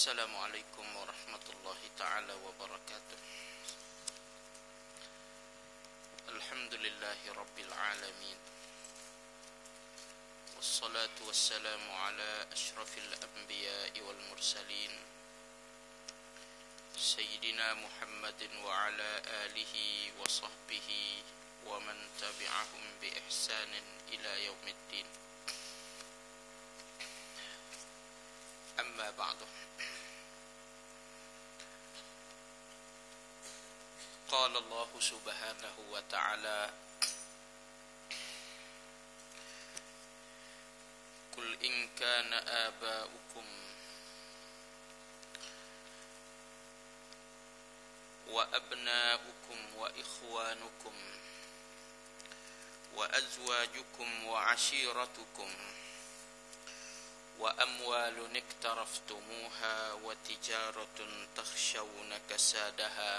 Assalamualaikum warahmatullahi ta'ala wabarakatuh. Alhamdulillahi rabbil alamin. Wassalatu wassalamu ala ashrafil anbiya'i wal mursalin Sayyidina Muhammadin wa ala alihi wa sahbihi wa man tabi'ahum bi ihsanin ila yaumiddin. Amma ba'du. قال الله سبحانه وتعالى قل إن كان آباؤكم وأبناؤكم وإخوانكم وأزواجكم وعشيرتكم وأموال اقترفتموها وتجارة تخشون كسادها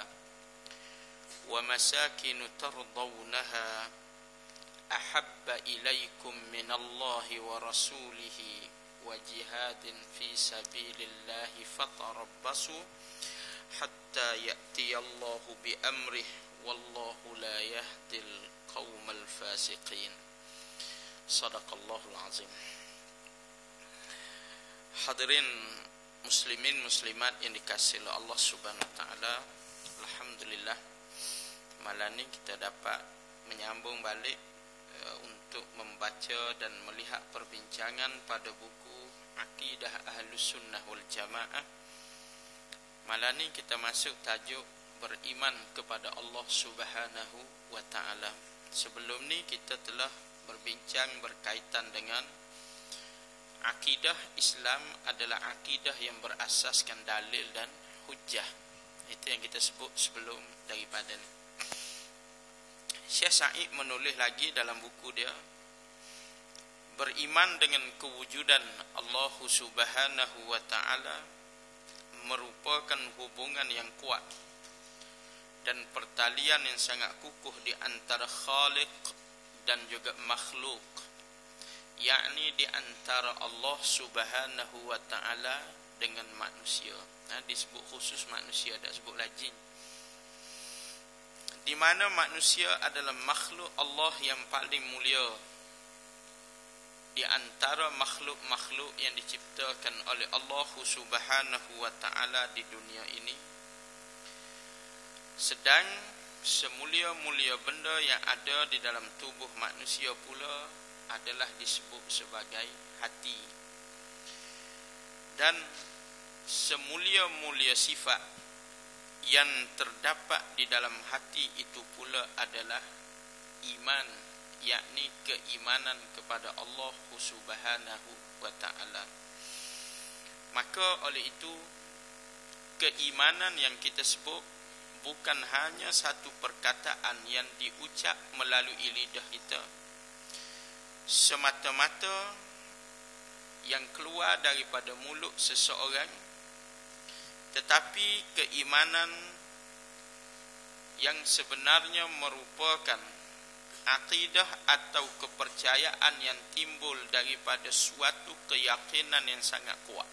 ومساكن ترضونها أحب إليكم من الله ورسوله وجهاد في سبيل الله فتربصوا حتى يأتي الله بأمره والله لا يهدي القوم الفاسقين. صدق الله العظيم. Hadirin muslimin muslimat yang dikasihi oleh Allah Subhanahu wa taala, alhamdulillah malam ini kita dapat menyambung balik untuk membaca dan melihat perbincangan pada buku Aqidah Ahlus Sunnah wal Jamaah. Malam ini kita masuk tajuk beriman kepada Allah Subhanahu wa taala. Sebelum ni kita telah berbincang berkaitan dengan akidah Islam adalah akidah yang berasaskan dalil dan hujjah. Itu yang kita sebut sebelum daripada ni. Syekh Sa'id menulis lagi dalam buku dia, beriman dengan kewujudan Allah Subhanahu wa taala merupakan hubungan yang kuat dan pertalian yang sangat kukuh di antara Khaliq dan juga makhluk, yakni di antara Allah Subhanahu wa taala dengan manusia. Disebut khusus manusia, tak sebut lagi. Di mana manusia adalah makhluk Allah yang paling mulia di antara makhluk-makhluk yang diciptakan oleh Allah Subhanahu wa taala di dunia ini. Sedang semulia-mulia benda yang ada di dalam tubuh manusia pula adalah disebut sebagai hati. Dan semulia-mulia sifat yang terdapat di dalam hati itu pula adalah iman, yakni keimanan kepada Allah Subhanahu wa taala. Maka oleh itu keimanan yang kita sebut bukan hanya satu perkataan yang diucap melalui lidah kita, semata-mata yang keluar daripada mulut seseorang, tetapi keimanan yang sebenarnya merupakan akidah atau kepercayaan yang timbul daripada suatu keyakinan yang sangat kuat.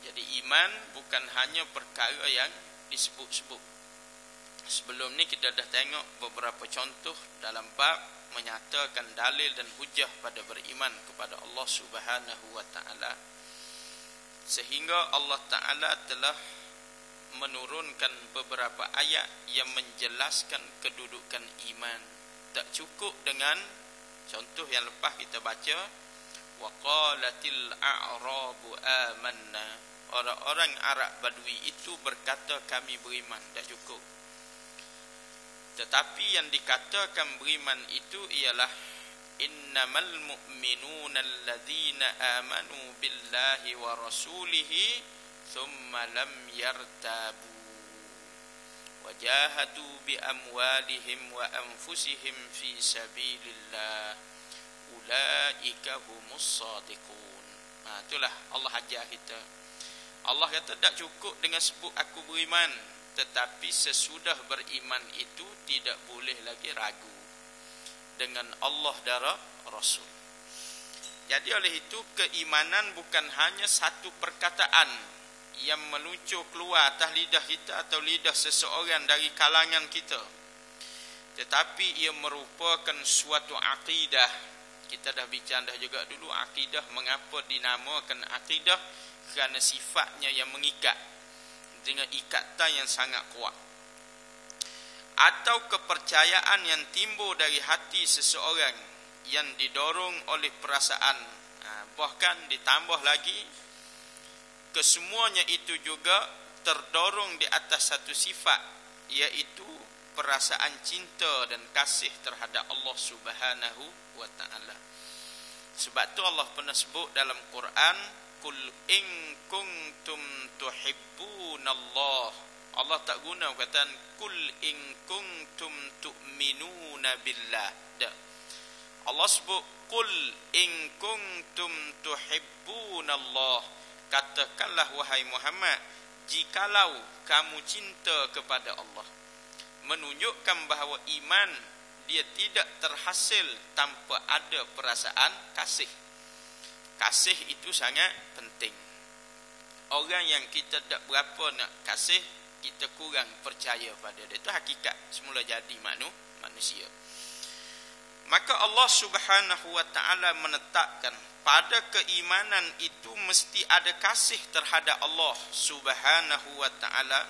Jadi iman bukan hanya perkara yang disebut-sebut. Sebelum ni kita dah tengok beberapa contoh dalam bab menyatakan dalil dan hujah pada beriman kepada Allah Subhanahu wa taala, sehingga Allah taala telah menurunkan beberapa ayat yang menjelaskan kedudukan iman. Tak cukup dengan contoh yang lepas kita baca, wa qalatil a'rabu amanna, orang-orang Arab Badui itu berkata kami beriman. Tak cukup. Tetapi yang dikatakan beriman itu ialah innamal mu'minuna alladzina amanu billahi wa rasulihi thumma lam yartabu wajahadu bi amwalihim wa anfusihim fi sabilillah ulaika humus shadiqun. Itulah Allah ajar kita. Allah kata tak cukup dengan sebut aku beriman, tetapi sesudah beriman itu tidak boleh lagi ragu dengan Allah dan Rasul. Jadi oleh itu keimanan bukan hanya satu perkataan yang meluncur keluar atas lidah kita atau lidah seseorang dari kalangan kita, tetapi ia merupakan suatu akidah. Kita dah bincang juga dulu akidah, mengapa dinamakan akidah, kerana sifatnya yang mengikat dengan ikatan yang sangat kuat, atau kepercayaan yang timbul dari hati seseorang yang didorong oleh perasaan. Bahkan ditambah lagi, kesemuanya itu juga terdorong di atas satu sifat, iaitu perasaan cinta dan kasih terhadap Allah Subhanahu wa ta'ala. Sebab tu Allah pernah sebut dalam Quran, Kul in kuntum tuhibbunallah. Allah tak guna perkataan Kul in kuntum tu'minuna billah. Tak. Allah sebut Kul in kuntum tuhibbunallah. Katakanlah wahai Muhammad, jikalau kamu cinta kepada Allah. Menunjukkan bahawa iman dia tidak terhasil tanpa ada perasaan kasih. Kasih itu sangat penting. Orang yang kita tak berapa nak kasih, kita kurang percaya pada dia. Itu hakikat semula jadi manusia. Maka Allah Subhanahu wa ta'ala menetapkan pada keimanan itu mesti ada kasih terhadap Allah Subhanahu wa ta'ala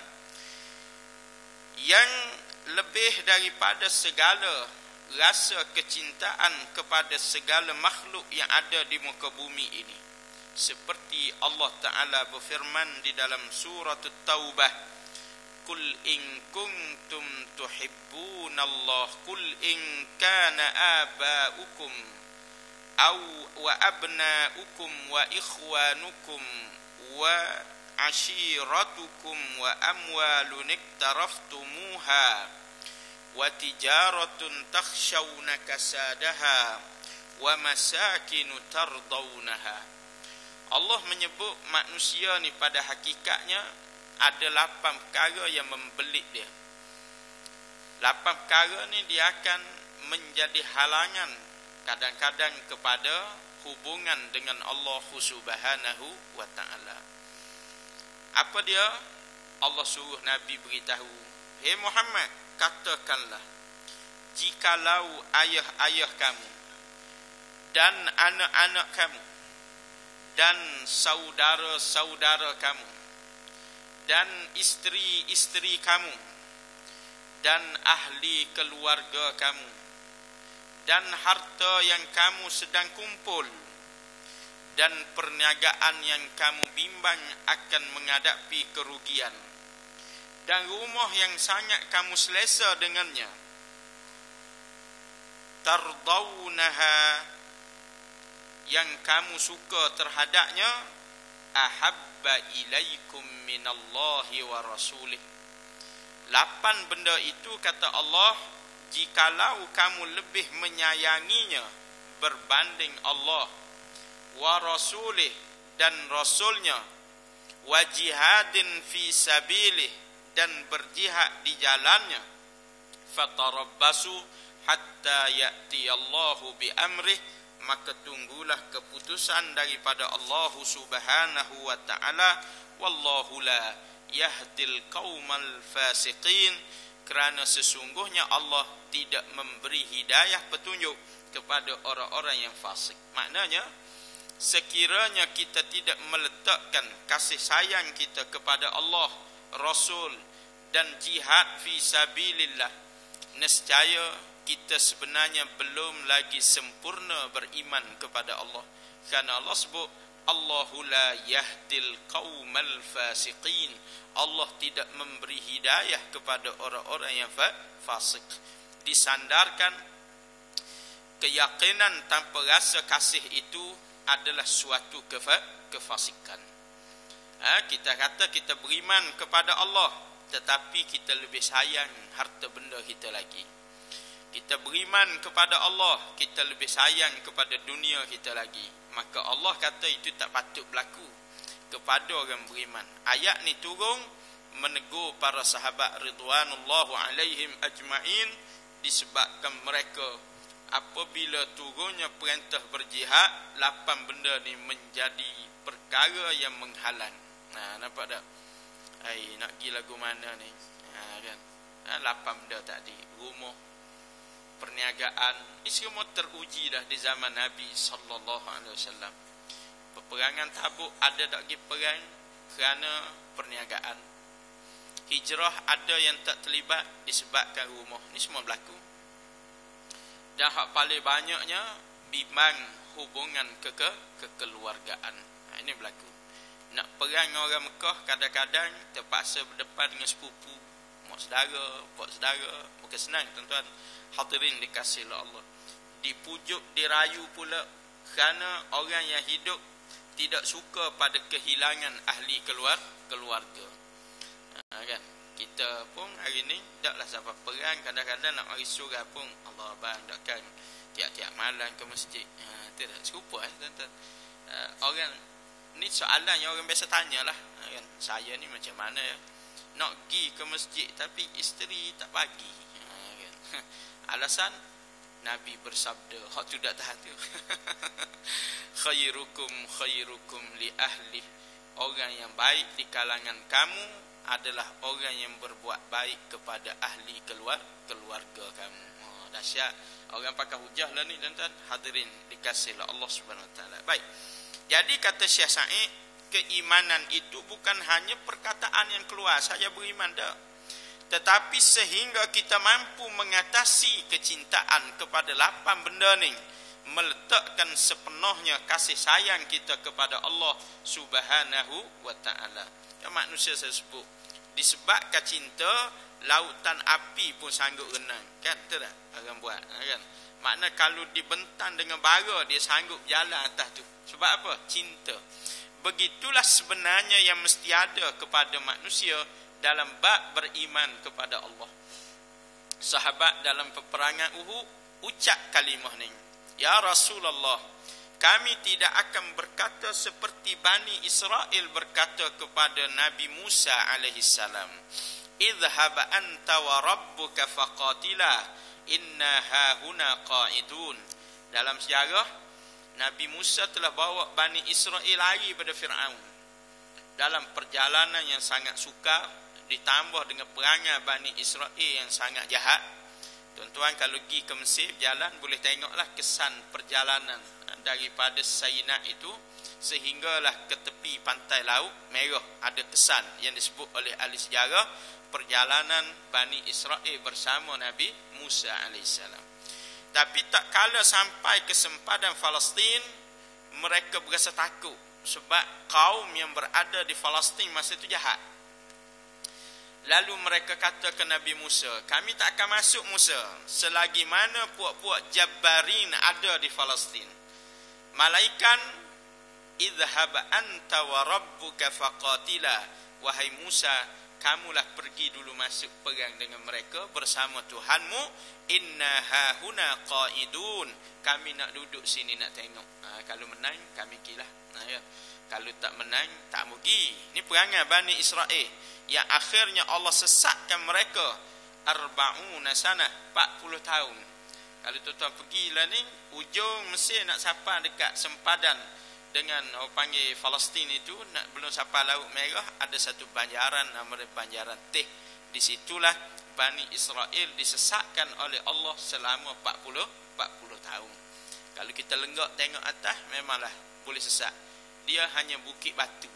yang lebih daripada segala rasa kecintaan kepada segala makhluk yang ada di muka bumi ini. Seperti Allah Ta'ala berfirman di dalam surah At-Taubah, Kul in kuntum tuhibbunallah, Kul in kana aba'ukum aw wa abna'ukum wa ikhwanukum wa ashiratukum wa amwalun iktaraftumuha wa tijaratun takhshawna kasadaha wa masakinu tardawnaha. Allah menyebut manusia ni pada hakikatnya ada 8 perkara yang membelit dia. 8 perkara ni dia akan menjadi halangan kadang-kadang kepada hubungan dengan Allah Subhanahu wa ta'ala. Apa dia? Allah suruh Nabi beritahu, "Hei Muhammad, katakanlah, jikalau ayah-ayah kamu dan anak-anak kamu dan saudara-saudara kamu dan isteri-isteri kamu dan ahli keluarga kamu dan harta yang kamu sedang kumpul dan perniagaan yang kamu bimbang akan menghadapi kerugian dan rumah yang sangat kamu selesa dengannya, tardawnaha, yang kamu suka terhadapnya, ahabba ilaikum minallahi wa rasulih." 8 benda itu kata Allah, jikalau kamu lebih menyayanginya berbanding Allah wa rasulih dan rasulnya, wa jihadin fi sabilih dan berjihad di jalannya, fatarabbasu hatta ya'ti Allahu bi amrih, maka tunggulah keputusan daripada Allah Subhanahu wa ta'ala, wallahu la yahdil qaumal fasiqin, kerana sesungguhnya Allah tidak memberi hidayah petunjuk kepada orang-orang yang fasik. Maknanya sekiranya kita tidak meletakkan kasih sayang kita kepada Allah, Rasul dan jihad fi sabilillah, nescaya kita sebenarnya belum lagi sempurna beriman kepada Allah. Kerana Allah sebut, Allahu la yahdil qaumal fasiqin, Allah tidak memberi hidayah kepada orang-orang yang fasik. Disandarkan keyakinan tanpa rasa kasih itu adalah suatu kefasikan. Kita kata kita beriman kepada Allah, tetapi kita lebih sayang harta benda kita lagi. Kita beriman kepada Allah, kita lebih sayang kepada dunia kita lagi. Maka Allah kata itu tak patut berlaku kepada orang beriman. Ayat ni turun menegur para sahabat ridwanullahu alaihim ajma'in, disebabkan mereka apabila turunnya perintah berjihad, 8 benda ni menjadi perkara yang menghalang. Nampak tak? Nak pergi lagu mana ni? Kan? 8 benda tadi. Rumah, perniagaan, ini semua teruji dah di zaman Nabi sallallahu alaihi wasallam. Peperangan Tabuk ada tak pergi perang kerana perniagaan. Hijrah ada yang tak terlibat disebabkan rumah. Ini semua berlaku. Dan hak paling banyaknya bimbang hubungan kekeluargaan. Ini berlaku. Nak perang orang Mekah kadang-kadang terpaksa berdepan dengan sepupu, mak saudara, pak saudara. Bukan senang tuan-tuan hadirin dikasihi Allah. Dipujuk, dirayu pula kerana orang yang hidup tidak suka pada kehilangan ahli keluarga. Kan? Kita pun hari ni taklah sampai perang, kadang-kadang nak mari surau pun Allah abang takkan tiap-tiap malam ke masjid. Tidak serupa tuan-tuan. Orang ni soalan yang orang biasa tanyalah, kan? Saya ni macam mana ya? Nak pergi ke masjid tapi isteri tak bagi. Kan? Alasan Nabi bersabda, hak tu tak tahan tu. khairukum li ahli. Orang yang baik di kalangan kamu adalah orang yang berbuat baik kepada ahli keluarga kamu. Dahsyat. Orang pakai hujah lah ni tuan-tuan. Hadirin dikasihi Allah Subhanahu Wa Taala. Baik. Jadi kata Syekh Sa'id, keimanan itu bukan hanya perkataan yang keluar, saya beriman dah. Tetapi sehingga kita mampu mengatasi kecintaan kepada 8 benda ni, meletakkan sepenuhnya kasih sayang kita kepada Allah Subhanahu Wa Taala. Yang manusia saya sebut, disebabkan cinta, lautan api pun sanggup renang. Kan? Betul tak? Orang buat. Kan? Makna kalau dibentang dengan bara, dia sanggup jalan atas tu. Sebab apa? Cinta. Begitulah sebenarnya yang mesti ada kepada manusia dalam bab beriman kepada Allah. Sahabat dalam peperangan Uhud ucap kalimah ni, ya Rasulullah, kami tidak akan berkata seperti Bani Israel berkata kepada Nabi Musa alaihissalam, idhhab anta wa rabbuka faqatila inna hahuna qa'idun. Dalam sejarah, Nabi Musa telah bawa Bani Israel lari pada Fir'aun dalam perjalanan yang sangat sukar, ditambah dengan perangai Bani Israel yang sangat jahat. Tuan-tuan kalau pergi ke Mesir jalan, boleh tengoklah kesan perjalanan daripada Sainai itu sehinggalah ke tepi pantai Laut Merah. Ada kesan yang disebut oleh ahli sejarah perjalanan Bani Israel bersama Nabi Musa alaihissalam. Tapi tak kala sampai ke sempadan Palestin, mereka berasa takut sebab kaum yang berada di Palestin masa itu jahat. Lalu mereka kata ke Nabi Musa, kami tak akan masuk Musa selagi mana puak-puak Jabbarin ada di Palestin. Malaikat, idhhab anta wa rabbuka faqatila. Wahai Musa, kamulah pergi dulu masuk perang dengan mereka bersama Tuhanmu. Inna hahuna qa'idun. Kami nak duduk sini nak tengok. Kalau menang kami pergilah. Ya. Kalau tak menang tak mau pergi. Ini perangai Bani Israel yang akhirnya Allah sesatkan mereka 40 sana, 40 tahun. Kalau tuan-tuan pergilah ni, ujung Mesir nak sampai dekat sempadan dengan orang panggil Palestin itu, nak belum sampai Laut Merah, ada satu banjaran namanya Banjaran Teh. Di situlah Bani Israel disesatkan oleh Allah selama 40 tahun. Kalau kita lenggak tengok atas, memanglah boleh sesat. Dia hanya bukit batu.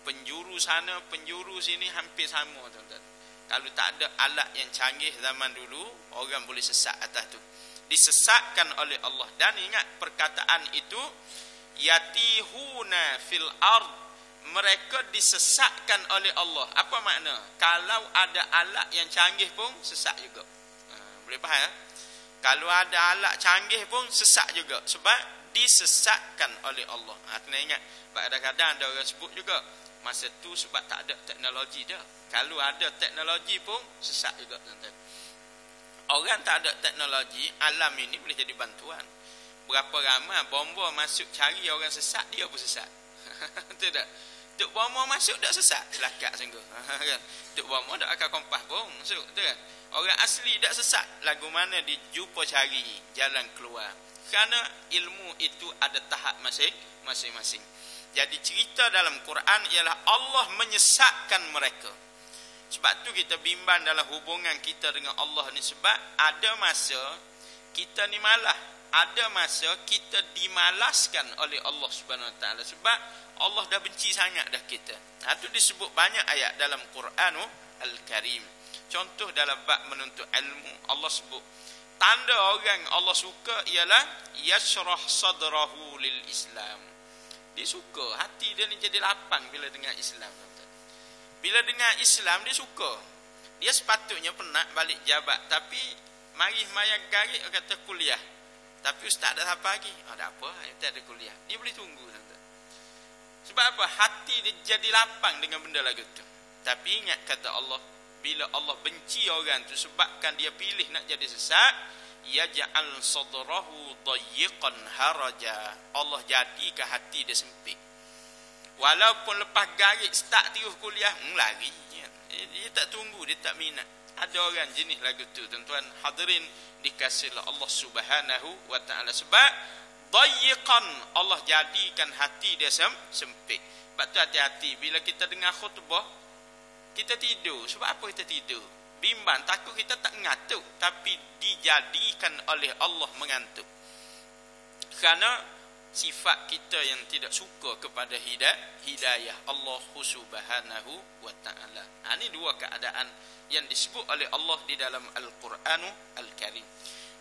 Penjuru sana, penjuru sini hampir sama, tuan-tuan. Kalau tak ada alat yang canggih zaman dulu, orang boleh sesat atas tu. Disesatkan oleh Allah. Dan ingat perkataan itu, yatihuna fil ard, mereka disesatkan oleh Allah. Apa makna? Kalau ada alat yang canggih pun sesat juga. Boleh faham? Kalau ada alat canggih pun sesat juga. Sebab disesatkan oleh Allah. Kena ingat. Kadang-kadang ada orang sebut juga, masa tu sebab tak ada teknologi dah. Kalau ada teknologi pun sesat juga, tuan-tuan. Orang tak ada teknologi, alam ini boleh jadi bantuan. Berapa ramai bomba masuk cari orang sesat, dia pun sesat. Betul tak? Tok Bomo masuk tak sesat, selakak sungguh. Kan? Tok Bomo tak akan kompas pun masuk, betul kan? Orang asli tak sesat, lagu mana dijumpa cari jalan keluar. Kerana ilmu itu ada tahap masing-masing. Jadi cerita dalam Quran ialah Allah menyesatkan mereka. Sebab tu kita bimbang dalam hubungan kita dengan Allah ni, sebab ada masa kita ni malah, ada masa kita dimalaskan oleh Allah Subhanahu Wa Taala sebab Allah dah benci sangat dah kita. Itu disebut banyak ayat dalam Quranul Al-Karim. Contoh dalam bab menuntut ilmu, Allah sebut tanda orang Allah suka ialah yashrah sadrahu lil Islam. Dia suka, hati dia ni jadi lapang bila dengar Islam. Bila dengar Islam dia suka. Dia sepatutnya penat balik jabat, tapi mari mayang garik kata kuliah. Tapi ustaz dah sampai lagi. Tak apa, kita ada kuliah. Dia boleh tunggu. Sebab apa? Hati dia jadi lapang dengan benda lagu tu. Tapi ingat kata Allah, bila Allah benci orang tu sebabkan dia pilih nak jadi sesat, yaj'al sadrahu dayyiqan haraja. Allah jadikan hati dia sempit. Walaupun lepas garik start terus kuliah, lari. Dia tak tunggu, dia tak minat. Ada orang jenis lagu tu, tuan-tuan hadirin dikasihilah Allah Subhanahu Wa Taala. Sebab dayyiqan, Allah jadikan hati dia sempit. Sebab tu hati-hati bila kita dengar khutbah, kita tidur. Sebab apa kita tidur? Bimbang, takut kita tak ngantuk, tapi dijadikan oleh Allah mengantuk. Kerana sifat kita yang tidak suka kepada hidayah Allah Subhanahu Wa Taala. Ini dua keadaan yang disebut oleh Allah di dalam Al-Quran Al-Karim.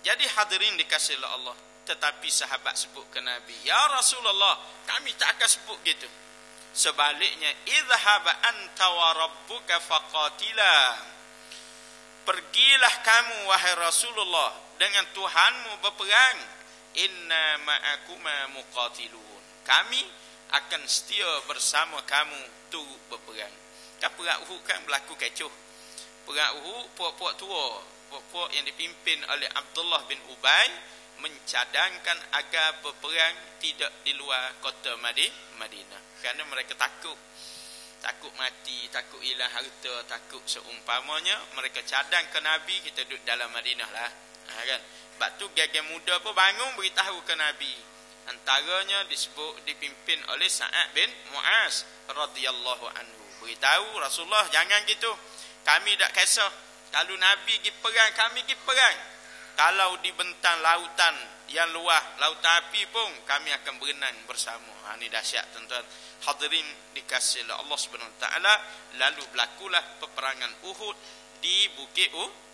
Jadi hadirin dikasihi Allah, tetapi sahabat sebut ke Nabi, ya Rasulullah, kami tak akan sebut gitu. Sebaliknya, idhhab anta wa rabbuka faqatila. Pergilah kamu wahai Rasulullah dengan Tuhanmu berperang. Inna ma'akuma muqatilun. Kami akan setia bersama kamu tu berperang. Kan perang Uhud kan berlaku kecoh. Perang Uhud, puak-puak tua, puak-puak yang dipimpin oleh Abdullah bin Ubay mencadangkan agar berperang tidak di luar kota Madinah. Kerana mereka takut mati, takut hilang harta, takut seumpamanya. Mereka cadang ke Nabi, kita duduk dalam Madinah lah. Kan? Sebab tu gagah muda pun bangun beritahu ke Nabi. Antaranya disebut dipimpin oleh Sa'ad bin Mu'az radhiyallahu anhu. Beritahu Rasulullah, jangan gitu. Kami tak kisah. Kalau Nabi pergi perang, kami pergi perang. Kalau dibentang lautan yang luas, lautan api pun, kami akan berenang bersama. Ini dahsyat tuan-tuan. Hadirin dikasihi Allah Subhanahu Wa Taala. Lalu berlakulah peperangan Uhud di bukit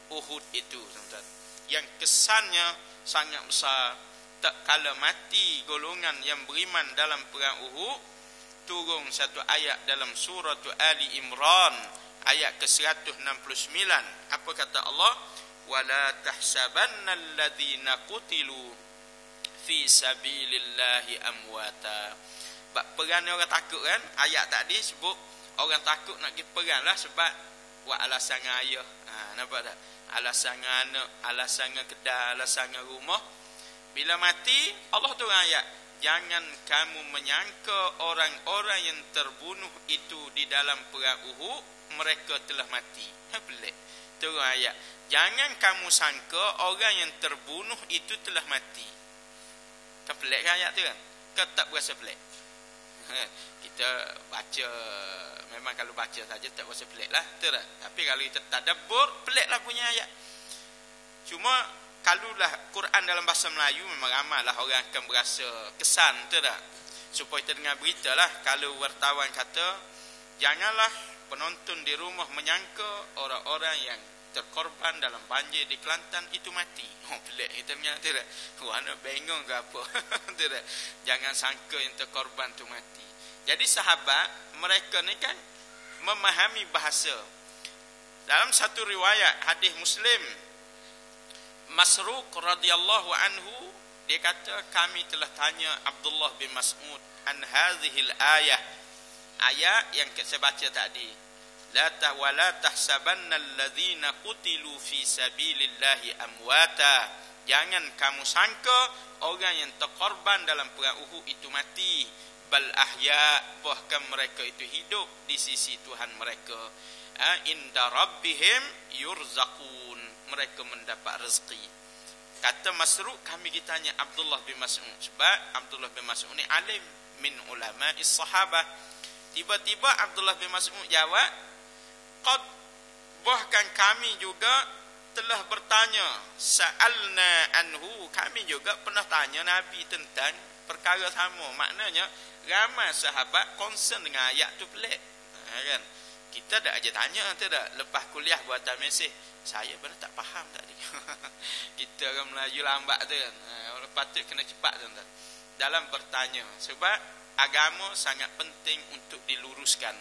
Uhud itu tuan-tuan. Yang kesannya sangat besar. Tak kala mati golongan yang beriman dalam perang Uhud, turun satu ayat dalam surah Ali Imran ayat ke-169. Apa kata Allah? Wala tahsabanna alladhina qutilu fi sabilillahi amwata. Perang ni orang takut kan? Ayat tadi sebut orang takut nak pergi perang lah sebab buat alasan ayah. Nampak tak? Alasan anak, alasan kedai, alasan rumah. Bila mati, Allah tu ayat, jangan kamu menyangka orang-orang yang terbunuh itu di dalam perang Uhud mereka telah mati. Pelik. Tu ayat, jangan kamu sangka orang yang terbunuh itu telah mati. Kan pelik kan ayat tu kan? Kau tak berasa pelik? Kita baca, memang kalau baca saja tak berasa pelik lah, betul tak? Tapi kalau kita tadabbur, pelik lah punya ayat. Cuma kalulah Quran dalam bahasa Melayu, memang ramailah orang akan berasa kesan, betul tak? Supaya kita dengar berita lah, kalau wartawan kata, janganlah penonton di rumah menyangka orang-orang yang terkorban dalam banjir di Kelantan itu mati. Pelik kita dengar, betul tak? Mana bengong ke apa? Betul tak? Jangan sangka yang terkorban tu mati. Jadi sahabat, mereka ni kan memahami bahasa. Dalam satu riwayat hadis Muslim, Masruq radhiyallahu anhu, dia kata kami telah tanya Abdullah bin Mas'ud an hadhil ayah. Ayat yang saya baca tadi. La tahsabanna alladhina qutilu fi sabilillahi amwata. Jangan kamu sangka orang yang terkorban dalam perang Uhud itu mati. bal ahya, bahkan mereka itu hidup di sisi Tuhan mereka. Inda rabbihim yurzaqun, mereka mendapat rezeki. Kata Masruq, kami ditanya Abdullah bin Mas'ud, sebab Abdullah bin Mas'ud ni alim min ulama'is sahabah. Tiba-tiba Abdullah bin Mas'ud jawab, qad, bahkan kami juga telah bertanya, sa'alna anhu, kami juga pernah tanya Nabi tentang perkara sama. Maknanya ramai sahabat concern dengan ayat tu pelik, kan? Kita dah aja tanya tu dah lepas kuliah buatan mesej, saya benar tak faham tadi. Kita orang Melayu lambat tu kan. Patut kena cepat tuan-tuan dalam bertanya, sebab agama sangat penting untuk diluruskan.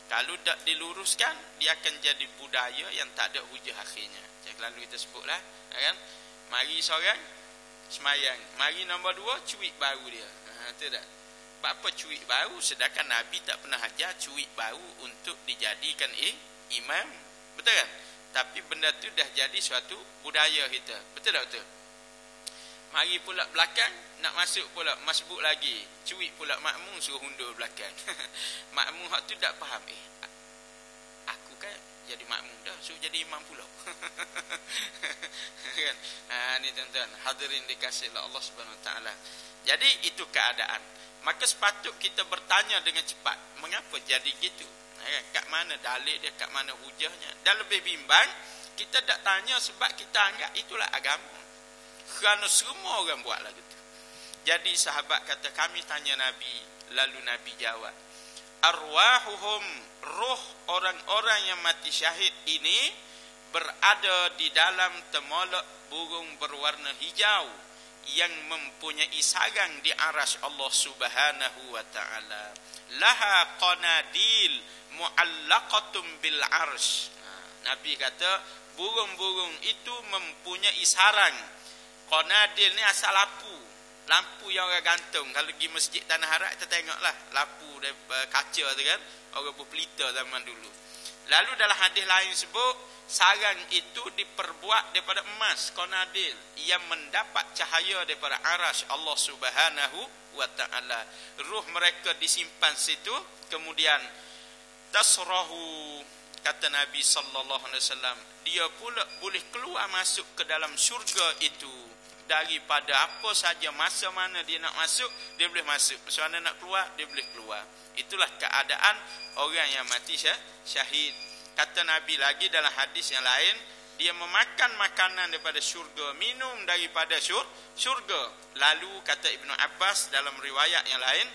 Kalau tak diluruskan, dia akan jadi budaya yang tak ada hujah akhirnya. Macam lalu kita sebutlah, kan? Mari seorang semayang, mari nombor 2 cuit baru dia. Tu dah. Apa cuit baru, sedangkan Nabi tak pernah ajar cuit baru untuk dijadikan imam. Betul kan? Tapi benda tu dah jadi suatu budaya kita. Betul tak betul? Mari pula belakang, nak masuk pula masbuk lagi, cuit pula makmum suruh undur belakang. Makmum hak tu tak faham, aku kan jadi makmum dah, suruh jadi imam pula. Kan? Ni tuan-tuan hadirin dikasihi Allah Subhanahu Wa Taala. Jadi itu keadaan. Maka sepatut kita bertanya dengan cepat, mengapa jadi gitu? Kat mana dalil dia, kat mana hujahnya? Dan lebih bimbang, kita tak tanya sebab kita anggap itulah agama. Kerana semua orang buat lagu tu. Jadi sahabat kata, kami tanya Nabi, lalu Nabi jawab, arwahuhum, roh orang-orang yang mati syahid ini berada di dalam temolok burung berwarna hijau yang mempunyai sarang di aras Allah Subhanahu wa taala. Laha qanadil muallaqatum bil arsh. Nabi kata burung-burung itu mempunyai sarang. Qanadil ni asal lampu yang orang gantung. Kalau pergi masjid Tanah Harat kita tengoklah lampu kaca tu kan, orang berpelita zaman dulu. Lalu dalam hadis lain sebut sarang itu diperbuat daripada emas, qanadil, yang mendapat cahaya daripada arasy Allah Subhanahu wa taala. Ruh mereka disimpan situ, kemudian tasrahu, kata Nabi sallallahu alaihi wasallam, dia pula boleh keluar masuk ke dalam syurga itu daripada apa saja, masa mana dia nak masuk dia boleh masuk, masa mana nak keluar dia boleh keluar. Itulah keadaan orang yang mati syahid. Kata Nabi lagi dalam hadis yang lain, dia memakan makanan daripada syurga, minum daripada syurga. Lalu kata Ibnu Abbas dalam riwayat yang lain,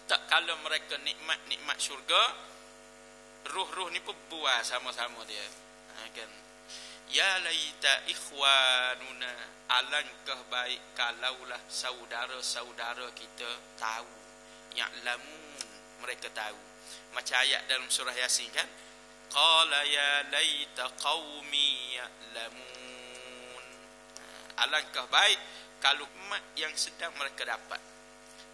tak kala mereka nikmat syurga, ruh-ruh ni pun buah sama-sama dia. Kan? Ya laita ikhwanuna, alangkah baik kalaulah saudara-saudara kita tahu, ya'lamun, mereka tahu. Macam ayat dalam surah Yasin kan, qala ya laita qaumi ya'lamun. Alangkah baik kalau umat yang sedang mereka dapat.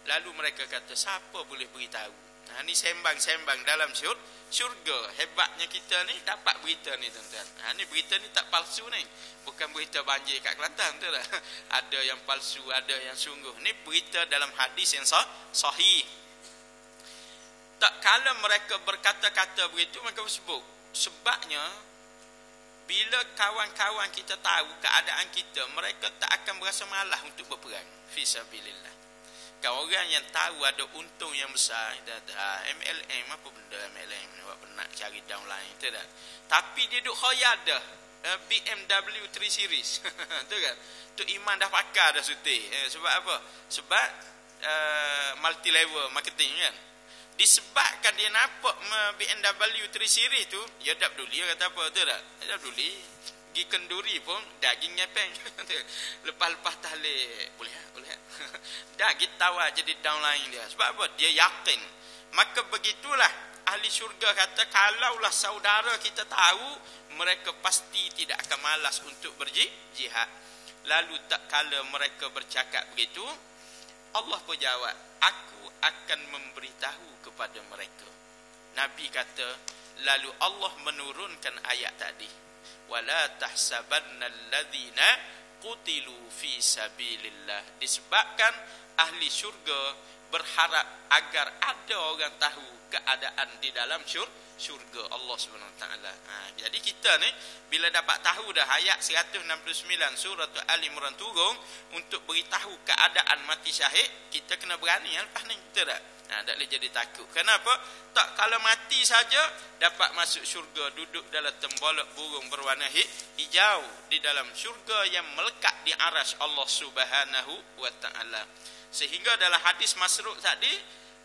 Lalu mereka kata, siapa boleh beritahu? Ni sembang-sembang dalam syurga. Hebatnya kita ni dapat berita ni tuan-tuan. Ni berita ni tak palsu ni. Bukan berita banjir kat Kelantan tu lah. Ada yang palsu, ada yang sungguh. Ni berita dalam hadis yang sahih. Tak kala mereka berkata-kata begitu, mereka sebut, sebabnya bila kawan-kawan kita tahu keadaan kita, mereka tak akan berasa malas untuk berperang fi sabilillah. Kalau orang yang tahu ada untung yang besar, MLM apa benda MLM, buat pernah cari downline tu dah. Tapi dia duk khoyat dah BMW 3 Series. Tu kan. Tu Iman dah pakar dah suti. Sebab apa? Sebab multi level marketing kan. Disebabkan dia nampak BMW 3 Series tu, dia tak peduli kata apa tu tak. Dia tak peduli. Pergi kenduri pun daging nyepeng. Lepas-lepas tahlil boleh. Dah kita tawar jadi downline dia. Sebab apa? Dia yakin. Maka begitulah ahli syurga kata, kalaulah saudara kita tahu, mereka pasti tidak akan malas untuk berjihad. Lalu tak kala mereka bercakap begitu, Allah pun jawab, aku akan memberitahu kepada mereka. Nabi kata, lalu Allah menurunkan ayat tadi, wala tahsabanna alladhina qutilu fi sabilillah. Disebabkan ahli syurga berharap agar ada orang tahu keadaan di dalam syurga Allah Subhanahu Wa Taala. Jadi kita ni bila dapat tahu dah ayat 169 surah Ali Imran turun untuk beritahu keadaan mati syahid, kita kena berani lepas ni kita dah. Tak boleh jadi takut. Kenapa? Tak kalau mati saja dapat masuk syurga, duduk dalam tembolok burung berwarna hijau di dalam syurga yang melekat di aras Allah Subhanahu Wa Taala. Sehingga dalam hadis masruk tadi,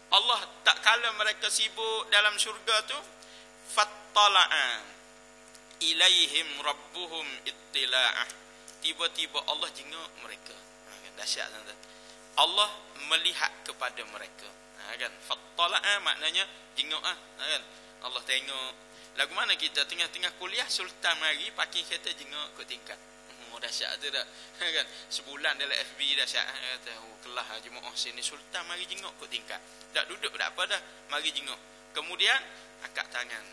Allah tak kala mereka sibuk dalam syurga tu, fattala'a ilaihim rabbuhum ittila'ah. Tiba-tiba Allah jenguk mereka. Dahsyat tuan-tuan. Allah melihat kepada mereka. Kan? Fattala'a maknanya jenguk kan? Allah tengok. Lagu mana kita tengah-tengah kuliah, sultan mari pakai kereta jenguk ke tingkat. Dahsyat tu dah. Kan? Sebulan dalam FB dahsyat. Kata, kelah jemaah sini sultan mari jenguk ke tingkat. Tak duduk tak apa dah, mari jenguk. Kemudian angkat tangan.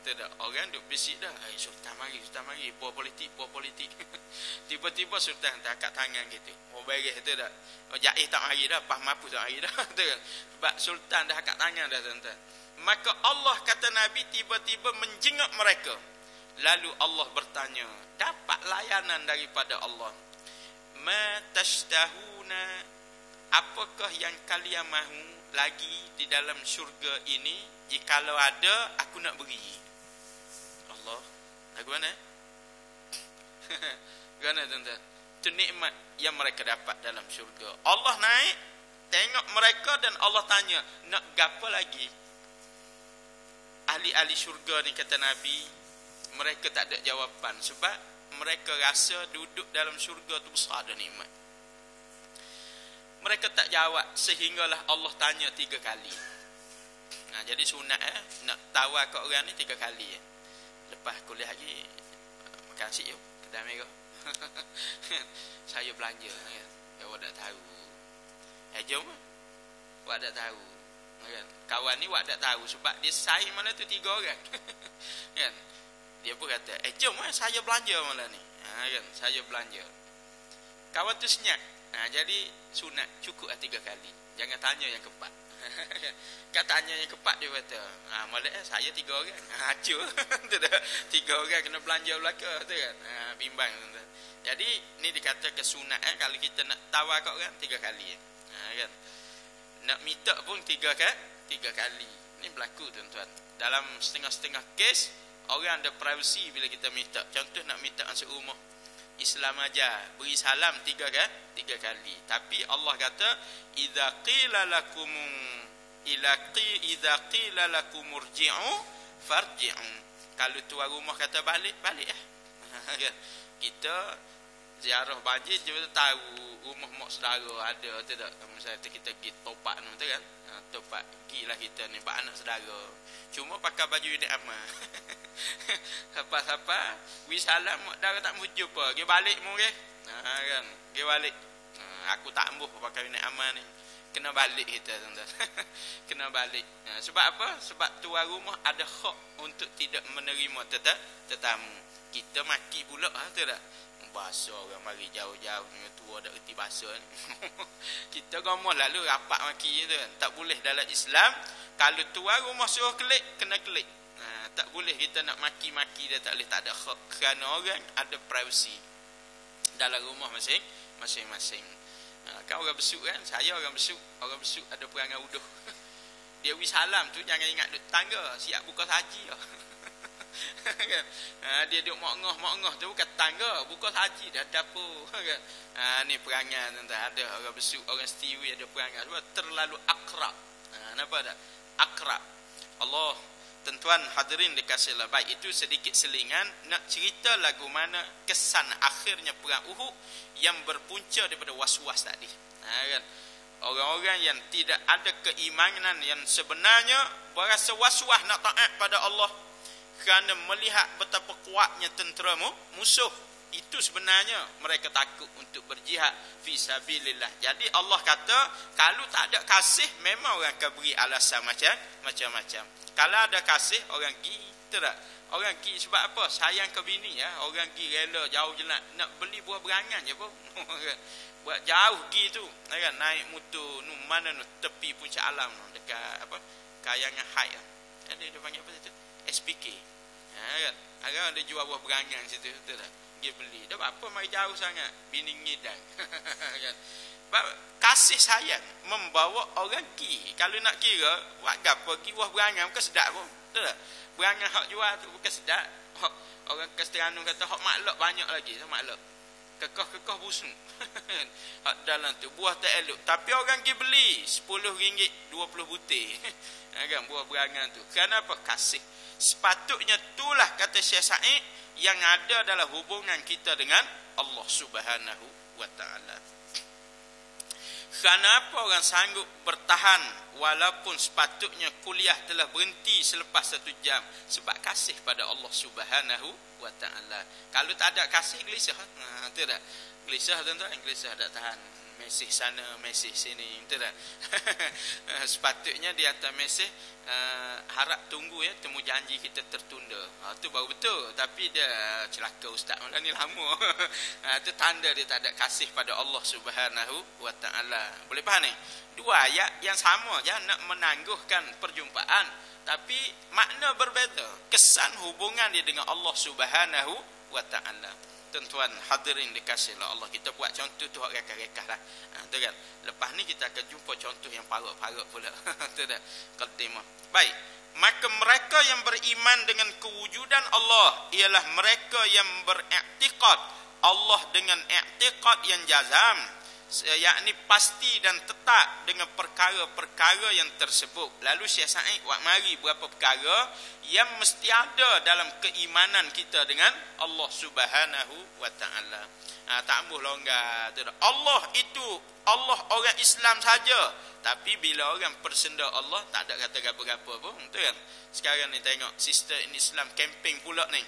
Tu dah orang duk bisik dah. Sultan mari buat politik. Tiba-tiba sultan tak angkat tangan gitu. Beres tu dah. Jaih tak mari dah, pas mampu tak mari dah. Tu kan. Sebab sultan dah angkat tangan dah tuan-tuan. Maka Allah kata Nabi tiba-tiba menjenguk mereka. Lalu Allah bertanya, dapat layanan daripada Allah. Ma tashtahuna, apakah yang kalian mahu lagi di dalam syurga ini? Jikalau ada, aku nak beri. Allah, lagu mana? Gana tuan-tuan. Itu nikmat yang mereka dapat dalam syurga. Allah naik, tengok mereka dan Allah tanya, nak gapo lagi? Ahli-ahli syurga ni kata Nabi, mereka tak ada jawapan sebab mereka rasa duduk dalam syurga tu besar dan nikmat. Mereka tak jawab sehinggalah Allah tanya 3 kali. Jadi sunat nak tawar kat orang ni 3 kali. Lepas kuliah lagi makan nasi yuk kedai merah. Saya belanja kan. Awak tak tahu. Jom. Awak tak tahu. Kan? Kawan ni awak tak tahu sebab dia saing mana tu 3 orang. Kan? Dia pun kata, jom saya belanja malam ni. Kan? Saya belanja. Kawan tu senyap. Jadi sunat cukup 3 kali. Jangan tanya yang keempat. Kan tanya yang keempat dia kata, malam saya 3 orang. Hacu. 3 orang kena belanja belaka tu kan. Bimbang. Jadi ni dikata kesunat kalau kita nak tawar kat orang 3 kali. Kan? Nak minta pun 3 kali. Ni berlaku tuan-tuan. Dalam setengah-setengah kes orang ada privasi bila kita minta. Contoh nak minta masuk rumah. Islam aja beri salam 3 kali. Tapi Allah kata idza qila lakum murji'u farji'u. Kalau tuan rumah kata balik kita ziarah banjir kita tahu rumah mak saudara ada atau tak. Misalnya kita pergi topak tu kan. Topak gilah kita ni pak anak saudara. Cuma pakai baju uniform amal. Apa-apa wi salam mak dah tak mau jumpa. Dia balik mu ke? Kan. Dia balik. Aku tak embuh pakai uniform amal ni. Kena balik kita tuan-tuan. Kena balik. Sebab apa? Sebab tuan rumah ada hak untuk tidak menerima tetamu. Kita maki pula tu tak? Bahasa orang mari jauh-jauh ni tua dak reti bahasa ni. Kita gomol lalu rapat maki tu kan. Tak boleh dalam Islam. Kalau tuan rumah suruh klik, kena klik. Tak boleh kita nak maki-maki dia, tak boleh, tak ada hak. Kerana orang ada privasi dalam rumah masing-masing. Kan orang besuk kan, saya orang besuk ada perangai uduh. Dia wi salam tu jangan ingat duk tangga, siap buka saji lah. Kan? Dia duk mak-ngah tu bukan tangga, buka saji dah dapur kan. Ni perangai tuan-tuan. Ada orang besuk, orang setiwi ada perangai sebab terlalu akrab. Nampak tak? Akrab. Allah, tuan-tuan hadirin dikasihilah. Baik, itu sedikit selingan nak cerita lagu mana kesan akhirnya perang Uhud yang berpunca daripada was-was tadi. Kan? Orang-orang yang tidak ada keimanan yang sebenarnya berasa was-was nak taat pada Allah kerana melihat betapa kuatnya tentera musuh. Itu sebenarnya mereka takut untuk berjihad fi sabilillah. Jadi Allah kata kalau tak ada kasih memang orang akan beri alasan macam-macam. Kalau ada kasih orang pergi, tak? Orang pergi sebab apa? Sayang ke bini ya. Orang pergi rela jauh je nak beli buah berangan je pun. Buat jauh pergi tu, kan naik motor nu mana nu tepi puncak alam nu dekat apa? Kayangan Hai. Ada dia panggil apa tu? SPK. Kan? Agak ada jual buah berangan situ, betul tak? Dia beli. Dah apa mari jauh sangat? Bini ngidang. Kan? Kasih sayang membawa orang pergi. Kalau nak kira, buat gapo pergi buah berangan bukan sedap pun. Betul tak? Berangan hak jual tu bukan sedap. Hak orang Kristiano kata hak makluk banyak lagi, makluk. Kekah-kekah busuk. Hak dalam tu buah tak elok. Tapi orang pergi beli RM10 20 butir. Kan buah berangan tu. Kenapa? Kasih. Sepatutnya itulah kata Syekh Sa'id yang ada dalam hubungan kita dengan Allah Subhanahu wa taala. Kenapa orang sanggup bertahan walaupun sepatutnya kuliah telah berhenti selepas 1 jam? Sebab kasih pada Allah Subhanahu wa taala. Kalau tak ada kasih gelisah. Betul tak? Gelisah tuan-tuan, gelisah tak tahan. Mesej sana, mesej sini, betul tak? Sepatutnya di atas mesej harap tunggu ya, temu janji kita tertunda. Itu baru betul. Tapi dia celaka ustaz malam ni lama. Itu tanda dia tak ada kasih pada Allah Subhanahu wa taala. Boleh faham ni? 2 ayat yang sama je nak menangguhkan perjumpaan, tapi makna berbeza. Kesan hubungan dia dengan Allah Subhanahu wa taala. Tuan-tuan hadirin dikasihi Allah, kita buat contoh tu hak rekah-rekah lah. Betul kan? Lepas ni kita akan jumpa contoh yang parut-parut pula. Betul tak? Khatimat. Baik. Maka mereka yang beriman dengan kewujudan Allah ialah mereka yang beriktikad Allah dengan iktikad yang jazam, yakni pasti dan tetap dengan perkara-perkara yang tersebut. Lalu Syekh Sa'id buat mari berapa perkara yang mesti ada dalam keimanan kita dengan Allah Subhanahu wa taala. Tak ambuh longgar. Allah itu Allah orang Islam saja. Tapi bila orang persenda Allah tak ada kata apa-apa pun, betul kan? Sekarang ni tengok sister in Islam camping pula ni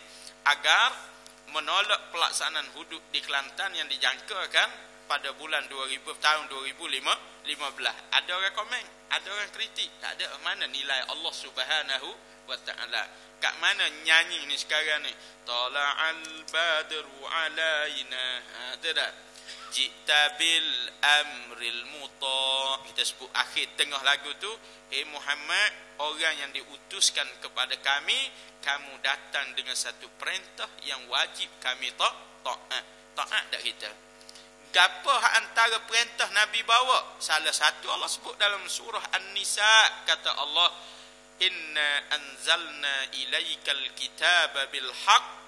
agar menolak pelaksanaan hudud di Kelantan yang dijangkakan pada bulan tahun 2015. Ada orang komen, ada orang kritik, tak ada mana nilai Allah Subhanahu wa taala. Kat mana nyanyi ni sekarang ni? Tala'al badru alaina. Ada tak? Jita bil amril muta. Kita sebut akhir tengah lagu tu, Muhammad, orang yang diutuskan kepada kami, kamu datang dengan satu perintah yang wajib kami taat. Taat tak kita? Gapo antara perintah Nabi bawa? Salah satu Allah sebut dalam surah An-Nisa, kata Allah, inna anzalna ilaikal kitaba bil haqq